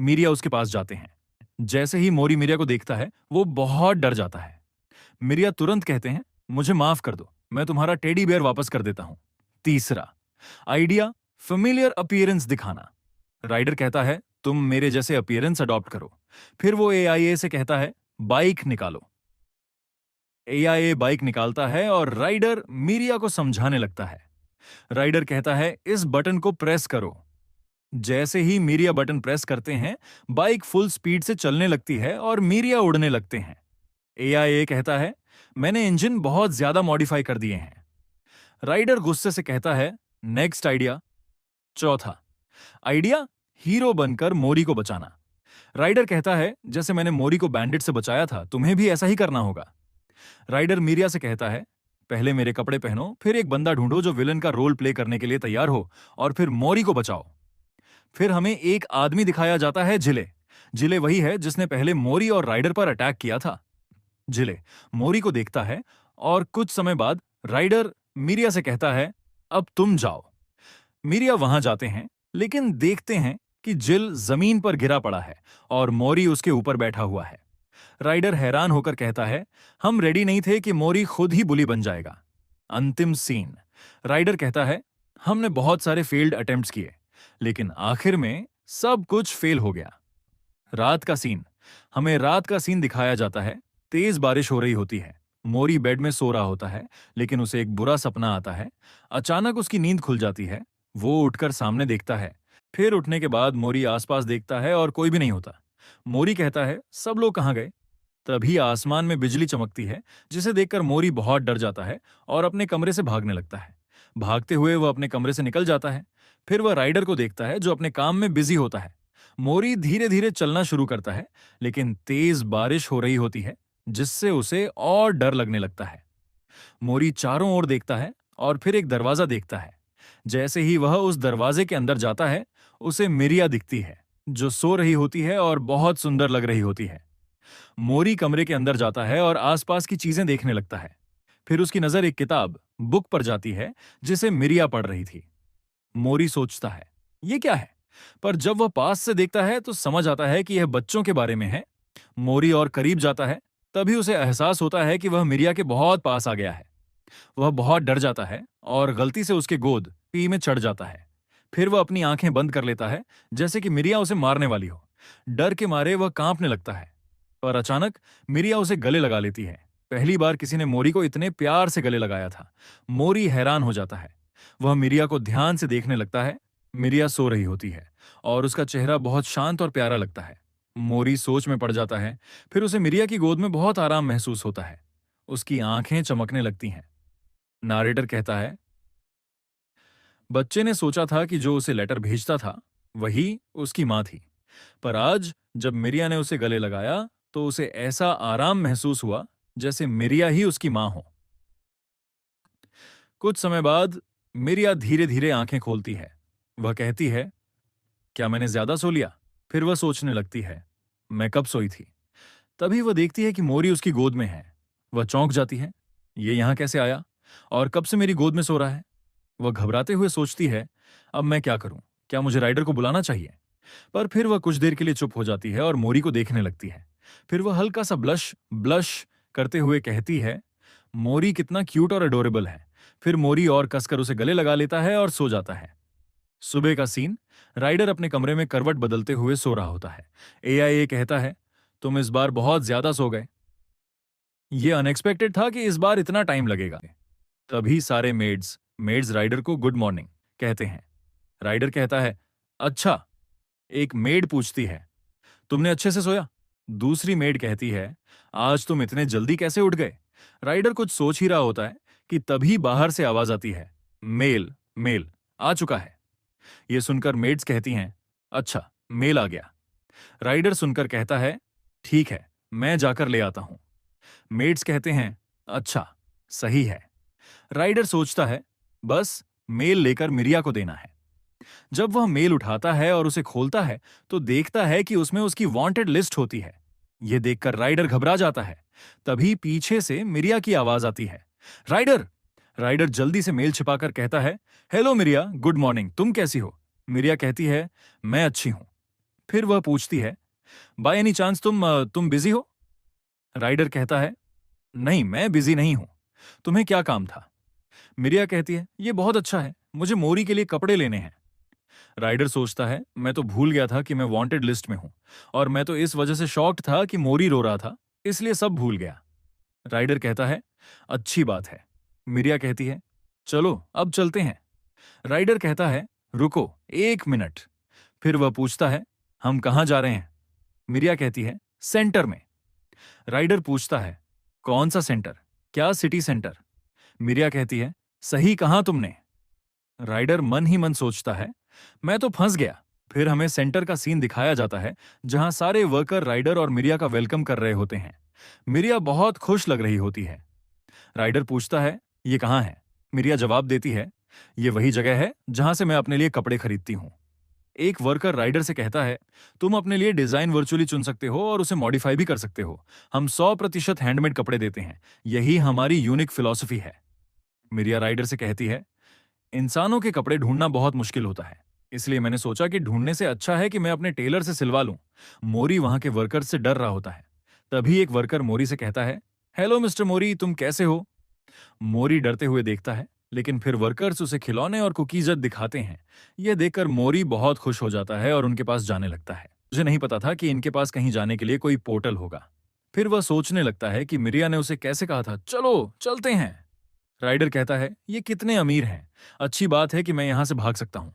Speaker 1: मिरिया उसके पास जाते हैं। जैसे ही मोरी मिरिया को देखता है वो बहुत डर जाता है। मिरिया तुरंत कहते हैं, मुझे माफ कर दो, मैं तुम्हारा टेडी बेयर वापस कर देता हूं। तीसरा आइडिया, फेमिलियर अपीयरेंस दिखाना। राइडर कहता है, तुम मेरे जैसे अपीयरेंस अडॉप्ट करो। फिर वो एआई से कहता है, बाइक निकालो। एआई बाइक निकालता है और राइडर मिरिया को समझाने लगता है। राइडर कहता है, इस बटन को प्रेस करो। जैसे ही मीरिया बटन प्रेस करते हैं बाइक फुल स्पीड से चलने लगती है और मीरिया उड़ने लगते हैं। एआई कहता है, मैंने इंजन बहुत ज्यादा मॉडिफाई कर दिए हैं। राइडर गुस्से से कहता है, नेक्स्ट आइडिया। चौथा आइडिया, हीरो बनकर मोरी को बचाना। राइडर कहता है, जैसे मैंने मोरी को बैंडिट से बचाया था तुम्हें भी ऐसा ही करना होगा। राइडर मीरिया से कहता है, पहले मेरे कपड़े पहनो, फिर एक बंदा ढूंढो जो विलन का रोल प्ले करने के लिए तैयार हो और फिर मोरी को बचाओ। फिर हमें एक आदमी दिखाया जाता है, जिले। जिले वही है जिसने पहले मोरी और राइडर पर अटैक किया था। जिले मोरी को देखता है और कुछ समय बाद राइडर मीरिया से कहता है, अब तुम जाओ। मीरिया वहां जाते हैं लेकिन देखते हैं कि जिल जमीन पर गिरा पड़ा है और मोरी उसके ऊपर बैठा हुआ है। राइडर हैरान होकर कहता है, हम रेडी नहीं थे कि मोरी खुद ही बुली बन जाएगा। अंतिम सीन, राइडर कहता है, हमने बहुत सारे फेल्ड अटेम्प्ट्स किए लेकिन आखिर में सब कुछ फेल हो गया। रात का सीन, हमें रात का सीन दिखाया जाता है। तेज बारिश हो रही होती है। मोरी बेड में सो रहा होता है लेकिन उसे एक बुरा सपना आता है। अचानक उसकी नींद खुल जाती है। वो उठकर सामने देखता है। फिर उठने के बाद मोरी आसपास देखता है और कोई भी नहीं होता। मोरी कहता है, सब लोग कहाँ गए? तभी आसमान में बिजली चमकती है, जिसे देखकर मोरी बहुत डर जाता है और अपने कमरे से भागने लगता है। भागते हुए वह अपने कमरे से निकल जाता है। फिर वह राइडर को देखता है जो अपने काम में बिजी होता है। मोरी धीरे धीरे चलना शुरू करता है, लेकिन तेज बारिश हो रही होती है, जिससे उसे और डर लगने लगता है। मोरी चारों ओर देखता है और फिर एक दरवाजा देखता है। जैसे ही वह उस दरवाजे के अंदर जाता है, उसे मिरिया दिखती है, जो सो रही होती है और बहुत सुंदर लग रही होती है। मोरी कमरे के अंदर जाता है और आसपास की चीजें देखने लगता है। फिर उसकी नजर एक किताब, बुक पर जाती है, जिसे मिरिया पढ़ रही थी। मोरी सोचता है, ये क्या है? पर जब वह पास से देखता है तो समझ आता है कि यह बच्चों के बारे में है। मोरी और करीब जाता है, तभी उसे एहसास होता है कि वह मिरिया के बहुत पास आ गया है। वह बहुत डर जाता है और गलती से उसके गोद पी में चढ़ जाता है। फिर वह अपनी आंखें बंद कर लेता है, जैसे कि मिरिया उसे मारने वाली हो। डर के मारे वह कांपने लगता है। पर अचानक मिरिया उसे गले लगा लेती है। पहली बार किसी ने मोरी को इतने प्यार से गले लगाया था। मोरी हैरान हो जाता है। वह मिरिया को ध्यान से देखने लगता है। मिरिया सो रही होती है और उसका चेहरा बहुत शांत और प्यारा लगता है। मोरी सोच में पड़ जाता है। फिर उसे मिरिया की गोद में बहुत आराम महसूस होता है। उसकी आंखें चमकने लगती हैं। नारेटर कहता है, बच्चे ने सोचा था कि जो उसे लेटर भेजता था वही उसकी मां थी। पर आज जब मिरिया ने उसे गले लगाया तो उसे ऐसा आराम महसूस हुआ जैसे मिरिया ही उसकी मां हो। कुछ समय बाद मिरिया धीरे धीरे आंखें खोलती है। वह कहती है, क्या मैंने ज्यादा सो लिया? फिर वह सोचने लगती है, मैं कब सोई थी? तभी वह देखती है कि मोरी उसकी गोद में है। वह चौंक जाती है, ये यहां कैसे आया और कब से मेरी गोद में सो रहा है? वह घबराते हुए सोचती है, अब मैं क्या करूं? क्या मुझे राइडर को बुलाना चाहिए? पर फिर वह कुछ देर के लिए चुप हो जाती है और मोरी को देखने लगती है। फिर वह हल्का सा ब्लश ब्लश करते हुए कहती है, मोरी कितना क्यूट और अडोरेबल है। फिर मोरी और कसकर उसे गले लगा लेता है और सो जाता है। सुबह का सीन, राइडर अपने कमरे में करवट बदलते हुए सो रहा होता है। एआईए कहता है, तुम इस बार बहुत ज्यादा सो गए। ये अनएक्सपेक्टेड था कि इस बार इतना टाइम लगेगा। तभी सारे मेड्स मेड्स राइडर को गुड मॉर्निंग कहते हैं। राइडर कहता है, अच्छा। एक मेड पूछती है, तुमने अच्छे से सोया? दूसरी मेड कहती है, आज तुम इतने जल्दी कैसे उठ गए? राइडर कुछ सोच ही रहा होता है कि तभी बाहर से आवाज आती है, मेल मेल आ चुका है। यह सुनकर मेड्स कहती हैं, अच्छा, मेल आ गया। राइडर सुनकर कहता है, ठीक है, मैं जाकर ले आता हूं। मेड्स कहते हैं, अच्छा, सही है। राइडर सोचता है, बस मेल लेकर मिरिया को देना है। जब वह मेल उठाता है और उसे खोलता है तो देखता है कि उसमें उसकी वांटेड लिस्ट होती है। यह देखकर राइडर घबरा जाता है। तभी पीछे से मिरिया की आवाज आती है, राइडर। राइडर जल्दी से मेल छिपाकर कहता है, हेलो मिरिया, गुड मॉर्निंग, तुम कैसी हो? मिरिया कहती है, मैं अच्छी हूं। फिर वह पूछती है, बाय एनी चांस तुम बिजी हो? राइडर कहता है, नहीं, मैं बिजी नहीं हूं। तुम्हें क्या काम था? मिरिया कहती है, ये बहुत अच्छा है, मुझे मोरी के लिए कपड़े लेने हैं। राइडर सोचता है, मैं तो भूल गया था कि मैं वांटेड लिस्ट में हूं और मैं तो इस वजह से शॉक्ड था कि मोरी रो रहा था, इसलिए सब भूल गया। राइडर कहता है, अच्छी बात है। मिरिया कहती है, चलो अब चलते हैं। राइडर कहता है, रुको 1 मिनट। फिर वह पूछता है, हम कहाँ जा रहे हैं? मिरिया कहती है, सेंटर में। राइडर पूछता है, कौन सा सेंटर? क्या सिटी सेंटर? मिरिया कहती है, सही कहा तुमने। राइडर मन ही मन सोचता है, मैं तो फंस गया। फिर हमें सेंटर का सीन दिखाया जाता है, जहां सारे वर्कर राइडर और मिरिया का वेलकम कर रहे होते हैं। मिरिया बहुत खुश लग रही होती है। राइडर पूछता है, ये कहाँ है? मिरिया जवाब देती है, ये वही जगह है जहां से मैं अपने लिए कपड़े खरीदती हूँ। एक वर्कर राइडर से कहता है, तुम अपने लिए डिजाइन वर्चुअली चुन सकते हो और उसे मॉडिफाई भी कर सकते हो। हम 100% हैंडमेड कपड़े देते हैं। यही हमारी यूनिक फिलॉसफी है। मिरिया राइडर से कहती है, इंसानों के कपड़े ढूंढना बहुत मुश्किल होता है, इसलिए मैंने सोचा कि ढूंढने से अच्छा है कि मैं अपने टेलर से सिलवा लूं। मोरी वहां के वर्कर से डर रहा होता है। तभी एक वर्कर मोरी से कहता है, हेलो मिस्टर मोरी, तुम कैसे हो? मोरी डरते हुए देखता है, लेकिन फिर वर्कर्स उसे खिलौने और कुकीज दिखाते हैं। यह देखकर मोरी बहुत खुश हो जाता है और उनके पास जाने लगता है। मुझे नहीं पता था कि इनके पास कहीं जाने के लिए कोई पोर्टल होगा। फिर वह सोचने लगता है कि मिरिया ने उसे कैसे कहा था, चलो चलते हैं। राइडर कहता है, ये कितने अमीर हैं, अच्छी बात है कि मैं यहां से भाग सकता हूं।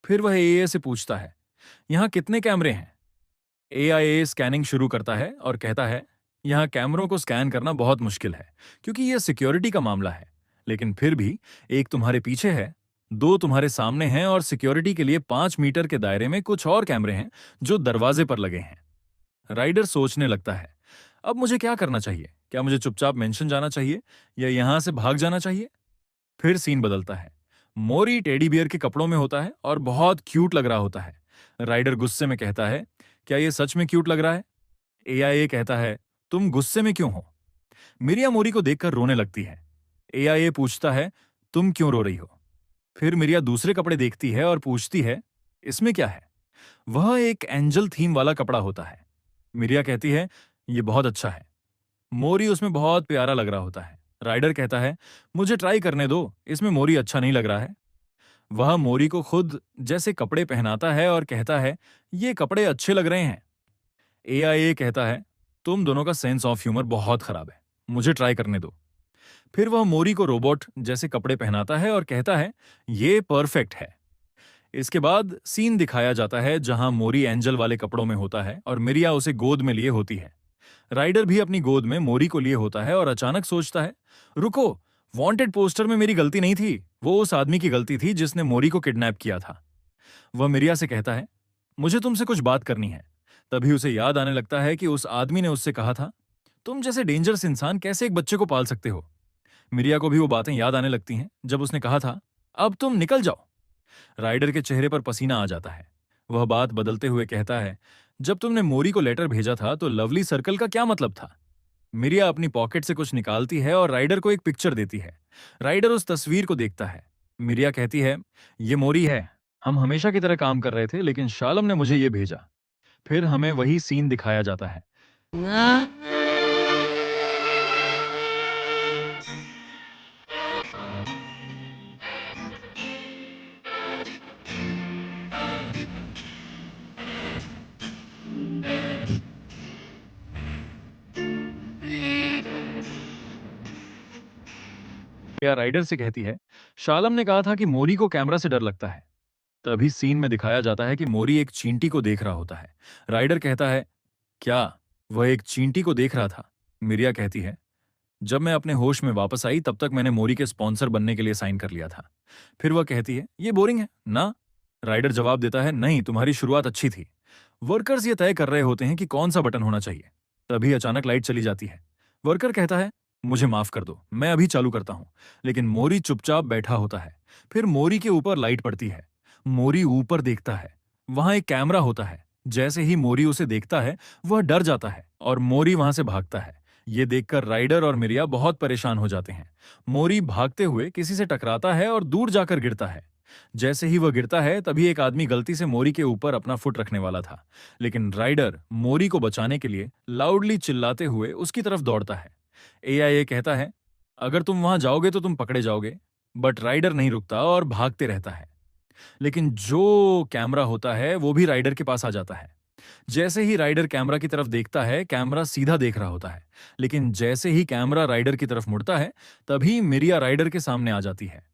Speaker 1: फिर वह एआई से पूछता है, यहाँ कितने कैमरे हैं? एआई स्कैनिंग शुरू करता है और कहता है, यहाँ कैमरों को स्कैन करना बहुत मुश्किल है क्योंकि यह सिक्योरिटी का मामला है। लेकिन फिर भी एक तुम्हारे पीछे है, दो तुम्हारे सामने हैं और सिक्योरिटी के लिए 5 मीटर के दायरे में कुछ और कैमरे हैं जो दरवाजे पर लगे हैं। राइडर सोचने लगता है, अब मुझे क्या करना चाहिए? क्या मुझे चुपचाप मेंशन जाना चाहिए या यहां से भाग जाना चाहिए? फिर सीन बदलता है। मोरी टेडी बियर के कपड़ों में होता है और बहुत क्यूट लग रहा होता है। राइडर गुस्से में कहता है, क्या ये सच में क्यूट लग रहा है? एआईए कहता है, तुम गुस्से में क्यों हो? मिरिया मोरी को देखकर रोने लगती है। एआईए पूछता है, तुम क्यों रो रही हो? फिर मिरिया दूसरे कपड़े देखती है और पूछती है, इसमें क्या है? वह एक एंजल थीम वाला कपड़ा होता है। मिरिया कहती है, ये बहुत अच्छा है। मोरी उसमें बहुत प्यारा लग रहा होता है। राइडर कहता है, मुझे ट्राई करने दो, इसमें मोरी अच्छा नहीं लग रहा है। वह मोरी को खुद जैसे कपड़े पहनाता है और कहता है, ये कपड़े अच्छे लग रहे हैं। एआईए कहता है, तुम दोनों का सेंस ऑफ ह्यूमर बहुत खराब है, मुझे ट्राई करने दो। फिर वह मोरी को रोबोट जैसे कपड़े पहनाता है और कहता है, ये परफेक्ट है। इसके बाद सीन दिखाया जाता है जहां मोरी एंजल वाले कपड़ों में होता है और मिरिया उसे गोद में लिए होती है। राइडर भी अपनी गोद में मोरी को लिए होता है और अचानक सोचता है, रुको, वांटेड पोस्टर में मेरी गलती नहीं थी, वो उस आदमी की गलती थी जिसने मोरी को किडनैप किया था। वह मिरिया से कहता है, मुझे तुमसे कुछ बात करनी है। तभी उसे याद आने लगता है कि उस आदमी ने उससे कहा था, तुम जैसे डेंजरस इंसान कैसे एक बच्चे को पाल सकते हो? मिरिया को भी वो बातें याद आने लगती हैं जब उसने कहा था, अब तुम निकल जाओ। राइडर के चेहरे पर पसीना आ जाता है। वह बात बदलते हुए कहता है, जब तुमने मोरी को लेटर भेजा था तो लवली सर्कल का क्या मतलब था? मिरिया अपनी पॉकेट से कुछ निकालती है और राइडर को एक पिक्चर देती है। राइडर उस तस्वीर को देखता है। मिरिया कहती है, ये मोरी है, हम हमेशा की तरह काम कर रहे थे लेकिन शालम ने मुझे ये भेजा। फिर हमें वही सीन दिखाया जाता है। मिरिया राइडर से कहती है, शालम ने कहा था कि मोरी को कैमरा से डर लगता है। तभी सीन में दिखाया जाता है कि मोरी एक चींटी को देख रहा होता है। राइडर कहता है, क्या वह एक चींटी को देख रहा था? मिरिया कहती है, जब मैं अपने होश में वापस आई तब तक मैंने मोरी के स्पॉन्सर बनने के लिए साइन कर लिया था। फिर वह कहती है, ये बोरिंग है ना? राइडर जवाब देता है, नहीं, तुम्हारी शुरुआत अच्छी थी। वर्कर्स ये तय कर रहे होते हैं कि कौन सा बटन होना चाहिए। तभी अचानक लाइट चली जाती है। वर्कर कहता है, मुझे माफ कर दो, मैं अभी चालू करता हूं। लेकिन मोरी चुपचाप बैठा होता है। फिर मोरी के ऊपर लाइट पड़ती है। मोरी ऊपर देखता है। वहां एक कैमरा होता है। जैसे ही मोरी उसे देखता है, वह डर जाता है और मोरी वहां से भागता है। ये देखकर राइडर और मिरिया बहुत परेशान हो जाते हैं। मोरी भागते हुए किसी से टकराता है और दूर जाकर गिरता है। जैसे ही वह गिरता है तभी एक आदमी गलती से मोरी के ऊपर अपना फुट रखने वाला था। लेकिन राइडर मोरी को बचाने के लिए लाउडली चिल्लाते हुए उसकी तरफ दौड़ता है। एआईए कहता है, अगर तुम वहां जाओगे तो तुम पकड़े जाओगे। बट राइडर नहीं रुकता और भागते रहता है। लेकिन जो कैमरा होता है वो भी राइडर के पास आ जाता है। जैसे ही राइडर कैमरा की तरफ देखता है, कैमरा सीधा देख रहा होता है। लेकिन जैसे ही कैमरा राइडर की तरफ मुड़ता है, तभी मिरिया राइडर के सामने आ जाती है।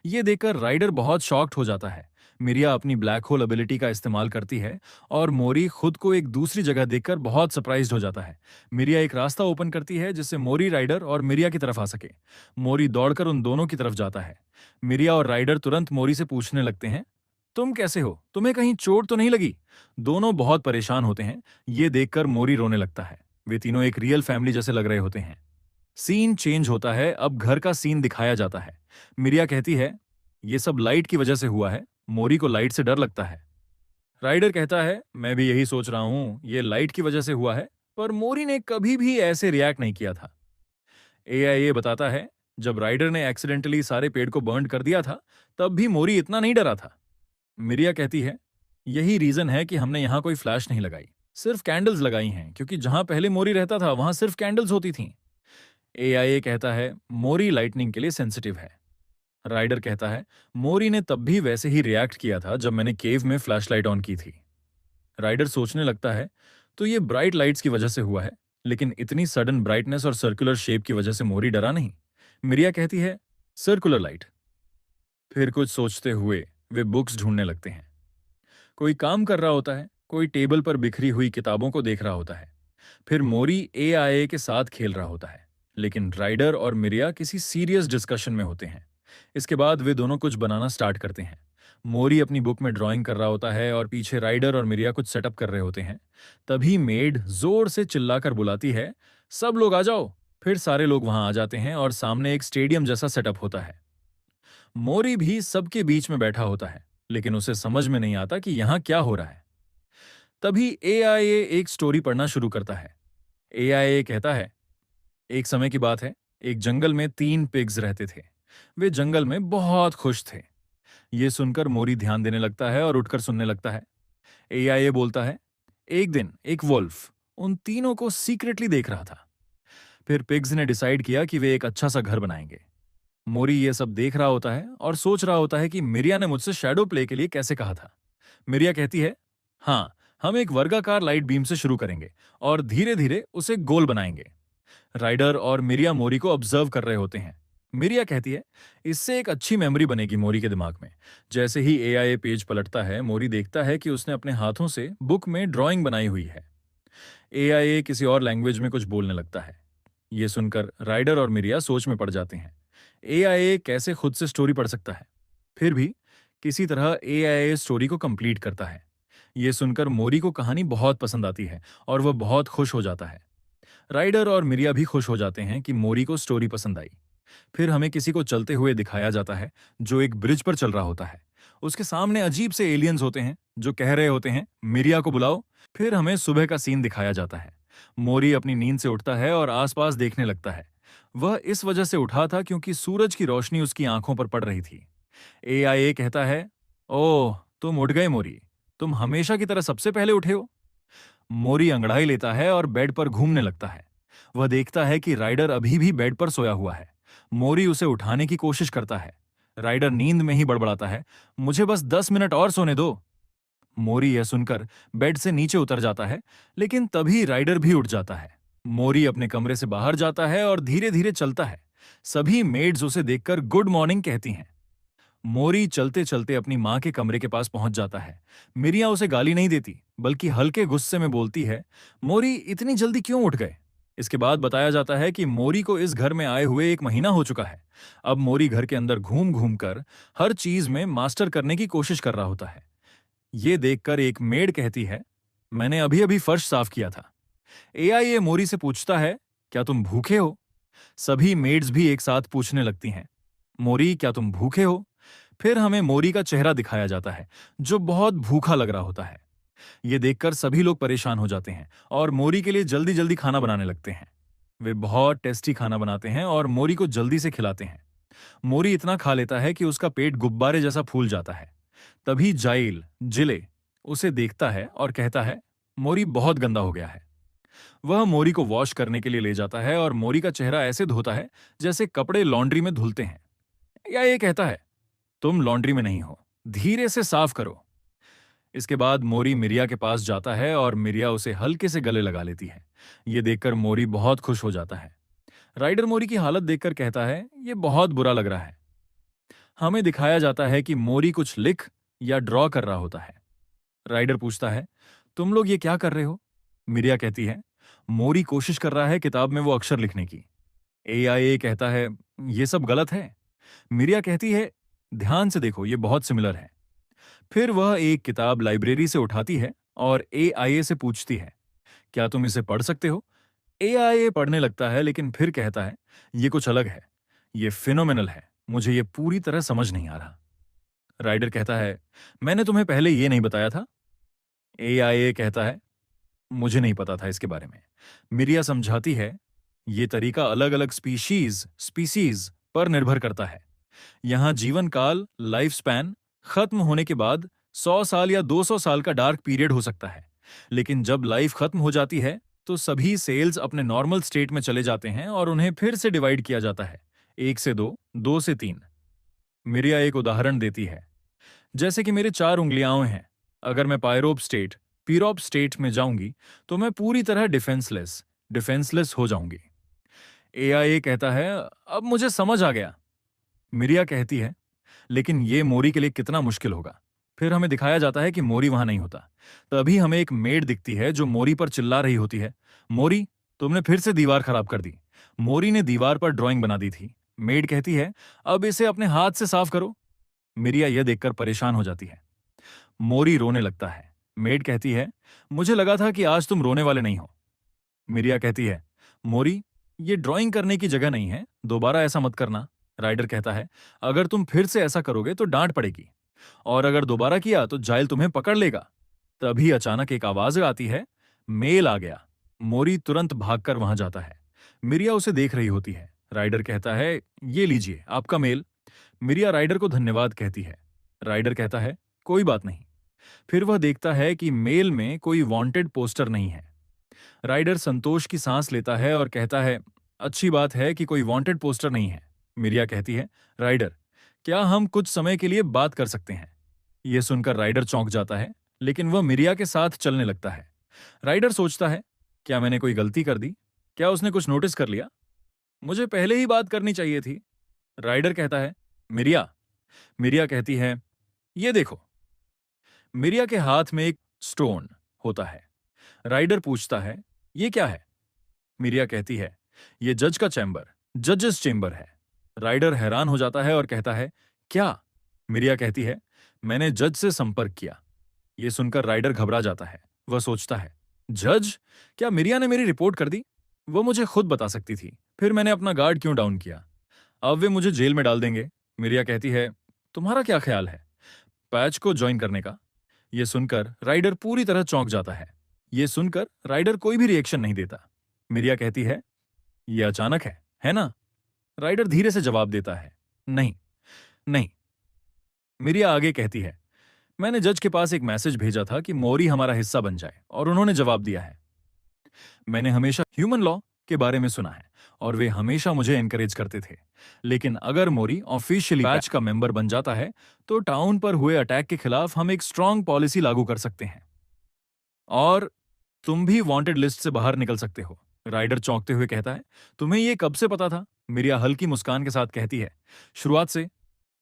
Speaker 1: ये देखकर राइडर बहुत शॉक्ड हो जाता है। मिरिया अपनी ब्लैक होल एबिलिटी का इस्तेमाल करती है और मोरी खुद को एक दूसरी जगह देखकर बहुत सरप्राइज्ड हो जाता है। मिरिया एक रास्ता ओपन करती है जिससे मोरी राइडर और मिरिया की तरफ आ सके। मोरी दौड़कर उन दोनों की तरफ जाता है। मिरिया और राइडर तुरंत मोरी से पूछने लगते हैं, तुम कैसे हो? तुम्हें कहीं चोट तो नहीं लगी? दोनों बहुत परेशान होते हैं। ये देखकर मोरी रोने लगता है। वे तीनों एक रियल फैमिली जैसे लग रहे होते हैं। सीन चेंज होता है। अब घर का सीन दिखाया जाता है। मिरिया कहती है, ये सब लाइट की वजह से हुआ है। मोरी को लाइट से डर लगता है। राइडर कहता है, मैं भी यही सोच रहा हूं, ये लाइट की वजह से हुआ है। पर मोरी ने कभी भी ऐसे रिएक्ट नहीं किया था। एआईए बताता है, जब राइडर ने एक्सीडेंटली सारे पेड़ को बर्न कर दिया था तब भी मोरी इतना नहीं डरा था। मिरिया कहती है, यही रीजन है कि हमने यहां कोई फ्लैश नहीं लगाई, सिर्फ कैंडल्स लगाई हैं, क्योंकि जहां पहले मोरी रहता था वहां सिर्फ कैंडल्स होती थीं। एआईए कहता है, मोरी लाइटनिंग के लिए सेंसिटिव है। राइडर कहता है, मोरी ने तब भी वैसे ही रिएक्ट किया था जब मैंने केव में फ्लैशलाइट ऑन की थी। राइडर सोचने लगता है, तो ये ब्राइट लाइट्स की वजह से हुआ है, लेकिन इतनी सडन ब्राइटनेस और सर्कुलर शेप की वजह से मोरी डरा नहीं। मिरिया कहती है, सर्कुलर लाइट। फिर कुछ सोचते हुए वे बुक्स ढूंढने लगते हैं। कोई काम कर रहा होता है, कोई टेबल पर बिखरी हुई किताबों को देख रहा होता है। फिर मोरी एआईए के साथ खेल रहा होता है, लेकिन राइडर और मिरिया किसी सीरियस डिस्कशन में होते हैं। इसके बाद वे दोनों कुछ बनाना स्टार्ट करते हैं। मोरी अपनी बुक में ड्राइंग कर रहा होता है और पीछे राइडर और मिरिया कुछ सेटअप कर रहे होते हैं। तभी मेड जोर से चिल्लाकर बुलाती है, सब लोग आ जाओ। फिर सारे लोग वहां आ जाते हैं और सामने एक स्टेडियम जैसा सेटअप होता है। मोरी भी सबके बीच में बैठा होता है, लेकिन उसे समझ में नहीं आता कि यहाँ क्या हो रहा है। तभी एआईए एक स्टोरी पढ़ना शुरू करता है। एआईए कहता है, एक समय की बात है, एक जंगल में 3 पिग्स रहते थे। वे जंगल में बहुत खुश थे। ये सुनकर मोरी ध्यान देने लगता है और उठकर सुनने लगता है। एआईए बोलता है, एक दिन एक वुल्फ उन तीनों को सीक्रेटली देख रहा था। फिर पिग्स ने डिसाइड किया कि वे एक अच्छा सा घर बनाएंगे। मोरी ये सब देख रहा होता है और सोच रहा होता है कि मिरिया ने मुझसे शैडो प्ले के लिए कैसे कहा था। मिरिया कहती है, हाँ, हम एक वर्गाकार लाइट बीम से शुरू करेंगे और धीरे धीरे उसे गोल बनाएंगे। राइडर और मिरिया मोरी को ऑब्जर्व कर रहे होते हैं। मिरिया कहती है, इससे एक अच्छी मेमोरी बनेगी मोरी के दिमाग में। जैसे ही एआईए पेज पलटता है, मोरी देखता है कि उसने अपने हाथों से बुक में ड्राइंग बनाई हुई है। एआईए किसी और लैंग्वेज में कुछ बोलने लगता है। ये सुनकर राइडर और मिरिया सोच में पड़ जाते हैं। एआईए कैसे खुद से स्टोरी पढ़ सकता है? फिर भी किसी तरह एआईए स्टोरी को कंप्लीट करता है। ये सुनकर मोरी को कहानी बहुत पसंद आती है और वह बहुत खुश हो जाता है। राइडर और मिरिया भी खुश हो जाते हैं कि मोरी को स्टोरी पसंद आई। फिर हमें किसी को चलते हुए दिखाया जाता है जो एक ब्रिज पर चल रहा होता है। उसके सामने अजीब से एलियंस होते हैं जो कह रहे होते हैं, मिरिया को बुलाओ। फिर हमें सुबह का सीन दिखाया जाता है। मोरी अपनी नींद से उठता है और आसपास देखने लगता है। वह इस वजह से उठा था क्योंकि सूरज की रोशनी उसकी आंखों पर पड़ रही थी। एआईए कहता है, ओह, तुम उठ गए मोरी। तुम हमेशा की तरह सबसे पहले उठे हो। मोरी अंगड़ाई लेता है और बेड पर घूमने लगता है। वह देखता है कि राइडर अभी भी बेड पर सोया हुआ है। मोरी उसे उठाने की कोशिश करता है। राइडर नींद में ही बड़बड़ाता है, मुझे बस 10 मिनट और सोने दो। मोरी यह सुनकर बेड से नीचे उतर जाता है, लेकिन तभी राइडर भी उठ जाता है। मोरी अपने कमरे से बाहर जाता है और धीरे धीरे चलता है। सभी मेड्स उसे देखकर गुड मॉर्निंग कहती हैं। मोरी चलते चलते अपनी माँ के कमरे के पास पहुंच जाता है। मिरिया उसे गाली नहीं देती, बल्कि हल्के गुस्से में बोलती है, मोरी इतनी जल्दी क्यों उठ गए? इसके बाद बताया जाता है कि मोरी को इस घर में आए हुए 1 महीना हो चुका है। अब मोरी घर के अंदर घूम घूम कर हर चीज में मास्टर करने की कोशिश कर रहा होता है। ये देखकर एक मेड कहती है, मैंने अभी अभी फर्श साफ किया था। एआईए मोरी से पूछता है, क्या तुम भूखे हो? सभी मेड्स भी एक साथ पूछने लगती हैं, मोरी क्या तुम भूखे हो? फिर हमें मोरी का चेहरा दिखाया जाता है जो बहुत भूखा लग रहा होता है। ये देखकर सभी लोग परेशान हो जाते हैं और मोरी के लिए जल्दी जल्दी खाना बनाने लगते हैं। वे बहुत टेस्टी खाना बनाते हैं और मोरी को जल्दी से खिलाते हैं। मोरी इतना खा लेता है कि उसका पेट गुब्बारे जैसा फूल जाता है। तभी जाइल जिले उसे देखता है और कहता है, मोरी बहुत गंदा हो गया है। वह मोरी को वॉश करने के लिए ले जाता है और मोरी का चेहरा ऐसे धोता है जैसे कपड़े लॉन्ड्री में धुलते हैं। या ये कहता है, तुम लॉन्ड्री में नहीं हो, धीरे से साफ करो। इसके बाद मोरी मिरिया के पास जाता है और मिरिया उसे हल्के से गले लगा लेती है। ये देखकर मोरी बहुत खुश हो जाता है। राइडर मोरी की हालत देखकर कहता है, ये बहुत बुरा लग रहा है। हमें दिखाया जाता है कि मोरी कुछ लिख या ड्रॉ कर रहा होता है। राइडर पूछता है, तुम लोग ये क्या कर रहे हो? मिरिया कहती है, मोरी कोशिश कर रहा है किताब में वो अक्षर लिखने की। एआईए कहता है, ये सब गलत है। मिरिया कहती है, ध्यान से देखो, ये बहुत सिमिलर है। फिर वह एक किताब लाइब्रेरी से उठाती है और एआईए से पूछती है, क्या तुम इसे पढ़ सकते हो? एआईए पढ़ने लगता है, लेकिन फिर कहता है, ये कुछ अलग है, ये फिनोमिनल है, मुझे ये पूरी तरह समझ नहीं आ रहा। राइडर कहता है, मैंने तुम्हें पहले ये नहीं बताया था? एआईए कहता है, मुझे नहीं पता था इसके बारे में। मिरिया समझाती है, ये तरीका अलग अलग स्पीसीज पर निर्भर करता है। यहाँ जीवन काल लाइफ स्पैन खत्म होने के बाद 100 साल या 200 साल का डार्क पीरियड हो सकता है। लेकिन जब लाइफ खत्म हो जाती है तो सभी सेल्स अपने नॉर्मल स्टेट में चले जाते हैं और उन्हें फिर से डिवाइड किया जाता है, 1 से 2, 2 से 3। मिरिया एक उदाहरण देती है, जैसे कि मेरे 4 उंगलियां हैं। अगर मैं पीरोप स्टेट में जाऊंगी तो मैं पूरी तरह डिफेंसलेस हो जाऊंगी। एआईए कहता है, अब मुझे समझ आ गया। मिरिया कहती है, लेकिन ये मोरी के लिए कितना मुश्किल होगा। फिर हमें दिखाया जाता है कि मोरी वहां नहीं होता। तभी हमें एक मेड दिखती है जो मोरी पर चिल्ला रही होती है, मोरी, तुमने फिर से दीवार खराब कर दी। मोरी ने दीवार पर ड्राइंग बना दी थी। मेड कहती है, अब इसे अपने हाथ से साफ करो। मिरिया यह देखकर परेशान हो जाती है। मोरी रोने लगता है। मेड कहती है, मुझे लगा था कि आज तुम रोने वाले नहीं हो। मिरिया कहती है, मोरी, ये ड्राइंग करने की जगह नहीं है, दोबारा ऐसा मत करना। राइडर कहता है, अगर तुम फिर से ऐसा करोगे तो डांट पड़ेगी, और अगर दोबारा किया तो जाइल तुम्हें पकड़ लेगा। तभी अचानक एक आवाज आती है, मेल आ गया। मोरी तुरंत भागकर वहां जाता है। मिरिया उसे देख रही होती है। राइडर कहता है, ये लीजिए आपका मेल। मिरिया राइडर को धन्यवाद कहती है। राइडर कहता है, कोई बात नहीं। फिर वह देखता है कि मेल में कोई वांटेड पोस्टर नहीं है। राइडर संतोष की सांस लेता है और कहता है, अच्छी बात है कि कोई वांटेड पोस्टर नहीं है। मिरिया कहती है, राइडर, क्या हम कुछ समय के लिए बात कर सकते हैं? यह सुनकर राइडर चौंक जाता है, लेकिन वह मिरिया के साथ चलने लगता है। राइडर सोचता है, क्या मैंने कोई गलती कर दी? क्या उसने कुछ नोटिस कर लिया? मुझे पहले ही बात करनी चाहिए थी। राइडर कहता है, मिरिया। मिरिया कहती है, ये देखो। मिरिया के हाथ में एक स्टोन होता है। राइडर पूछता है, ये क्या है? मिरिया कहती है, ये जज का चैम्बर, जजेस चेंबर है। राइडर हैरान हो जाता है और कहता है, क्या? मिरिया कहती है, मैंने जज से संपर्क किया। यह सुनकर राइडर घबरा जाता है। वह सोचता है, जज? क्या मिरिया ने मेरी रिपोर्ट कर दी? वो मुझे खुद बता सकती थी, फिर मैंने अपना गार्ड क्यों डाउन किया? अब वे मुझे जेल में डाल देंगे। मिरिया कहती है, तुम्हारा क्या ख्याल है पैच को ज्वाइन करने का? यह सुनकर राइडर पूरी तरह चौंक जाता है। यह सुनकर राइडर कोई भी रिएक्शन नहीं देता। मिरिया कहती है, यह अचानक है ना? राइडर धीरे से जवाब देता है, नहीं, नहीं। मिरिया आगे कहती है, मैंने जज के पास एक मैसेज भेजा था कि मोरी हमारा हिस्सा बन जाए, और उन्होंने जवाब दिया है। मैंने हमेशा ह्यूमन लॉ के बारे में सुना है और वे हमेशा मुझे एनकरेज करते थे, लेकिन अगर मोरी ऑफिशियली बैच का मेंबर बन जाता है तो टाउन पर हुए अटैक के खिलाफ हम एक स्ट्रांग पॉलिसी लागू कर सकते हैं, और तुम भी वांटेड लिस्ट से बाहर निकल सकते हो। राइडर चौंकते हुए कहता है, तुम्हें यह कब से पता था? मिरिया हल्की मुस्कान के साथ कहती है, शुरुआत से।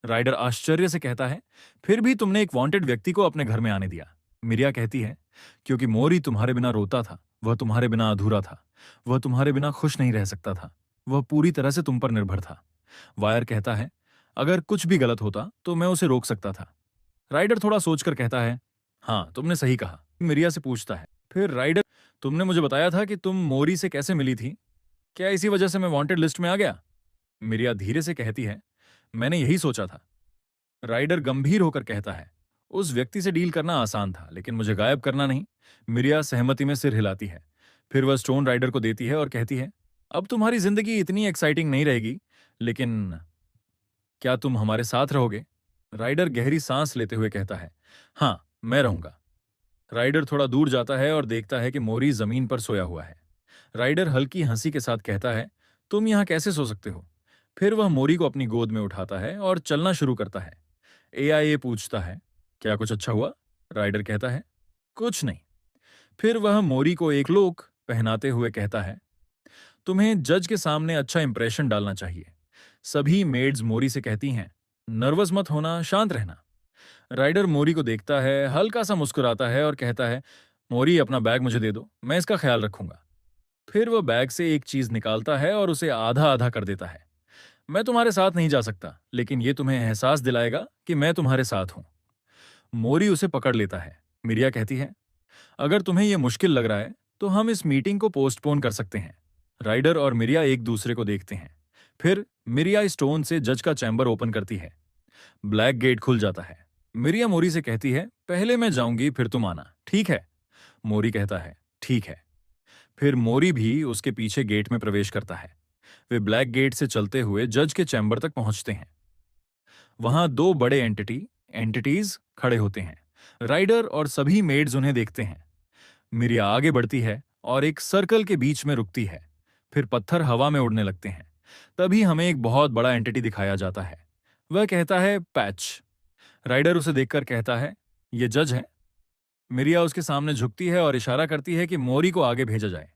Speaker 1: राइडर आश्चर्य से कहता है, फिर भी तुमने एक वांटेड व्यक्ति को अपने घर में आने दिया? मिरिया कहती है, क्योंकि मोरी तुम्हारे बिना रोता था, वह तुम्हारे बिना अधूरा था, वह तुम्हारे बिना खुश नहीं रह सकता था, वह पूरी तरह से तुम पर निर्भर था। वायर कहता है, अगर कुछ भी गलत होता तो मैं उसे रोक सकता था। राइडर थोड़ा सोचकर कहता है, हाँ, तुमने सही कहा। मिरिया से पूछता है, फिर राइडर, तुमने मुझे बताया था कि तुम मोरी से कैसे मिली थी, क्या इसी वजह से मैं वांटेड लिस्ट में आ गया? मिरिया धीरे से कहती है, मैंने यही सोचा था। राइडर गंभीर होकर कहता है, उस व्यक्ति से डील करना आसान था, लेकिन मुझे गायब करना नहीं। मिरिया सहमति में सिर हिलाती है। फिर वह स्टोन राइडर को देती है और कहती है, अब तुम्हारी जिंदगी इतनी एक्साइटिंग नहीं रहेगी, लेकिन क्या तुम हमारे साथ रहोगे? राइडर गहरी सांस लेते हुए कहता है, हाँ, मैं रहूंगा। राइडर थोड़ा दूर जाता है और देखता है कि मोरी जमीन पर सोया हुआ है। राइडर हल्की हंसी के साथ कहता है, तुम यहां कैसे सो सकते हो? फिर वह मोरी को अपनी गोद में उठाता है और चलना शुरू करता है। एआईए पूछता है, क्या कुछ अच्छा हुआ? राइडर कहता है, कुछ नहीं। फिर वह मोरी को एक क्लोक पहनाते हुए कहता है, तुम्हें जज के सामने अच्छा इंप्रेशन डालना चाहिए। सभी मेड्स मोरी से कहती हैं, नर्वस मत होना, शांत रहना। राइडर मोरी को देखता है, हल्का सा मुस्कुराता है और कहता है, मोरी, अपना बैग मुझे दे दो, मैं इसका ख्याल रखूंगा। फिर वह बैग से एक चीज निकालता है और उसे आधा आधा कर देता है। मैं तुम्हारे साथ नहीं जा सकता, लेकिन यह तुम्हें एहसास दिलाएगा कि मैं तुम्हारे साथ हूं। मोरी उसे पकड़ लेता है। मिरिया कहती है, अगर तुम्हें यह मुश्किल लग रहा है तो हम इस मीटिंग को पोस्टपोन कर सकते हैं। राइडर और मिरिया एक दूसरे को देखते हैं। फिर मिरिया स्टोन से जज का चैम्बर ओपन करती है। ब्लैक गेट खुल जाता है। मिरिया मोरी से कहती है, पहले मैं जाऊंगी, फिर तुम आना, ठीक है? मोरी कहता है, ठीक है। फिर मोरी भी उसके पीछे गेट में प्रवेश करता है। वे ब्लैक गेट से चलते हुए जज के चैम्बर तक पहुंचते हैं। वहां दो बड़े एंटिटीज खड़े होते हैं। राइडर और सभी मेड्स उन्हें देखते हैं। मिरिया आगे बढ़ती है और एक सर्कल के बीच में रुकती है। फिर पत्थर हवा में उड़ने लगते हैं। तभी हमें एक बहुत बड़ा एंटिटी दिखाया जाता है। वह कहता है, पैच। राइडर उसे देखकर कहता है, ये जज है। मिरिया उसके सामने झुकती है और इशारा करती है कि मोरी को आगे भेजा जाए।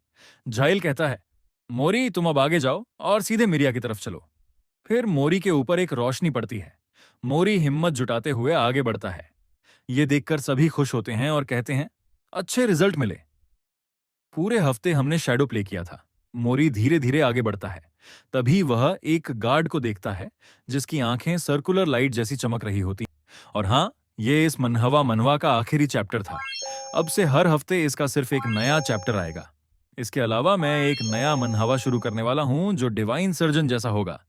Speaker 1: जाइल कहता है, मोरी, तुम अब आगे जाओ और सीधे मिरिया की तरफ चलो। फिर मोरी के ऊपर एक रोशनी पड़ती है। मोरी हिम्मत जुटाते हुए आगे बढ़ता है। ये देखकर सभी खुश होते हैं और कहते हैं, अच्छे रिजल्ट मिले। पूरे हफ्ते हमने शैडो प्ले किया था। मोरी धीरे धीरे आगे बढ़ता है। तभी वह एक गार्ड को देखता है जिसकी आंखें सर्कुलर लाइट जैसी चमक रही होती। और हाँ, ये इस मनहवा मनवा का आखिरी चैप्टर था। अब से हर हफ्ते इसका सिर्फ एक नया चैप्टर आएगा। इसके अलावा मैं एक नया मनहवा शुरू करने वाला हूँ जो डिवाइन सर्जन जैसा होगा।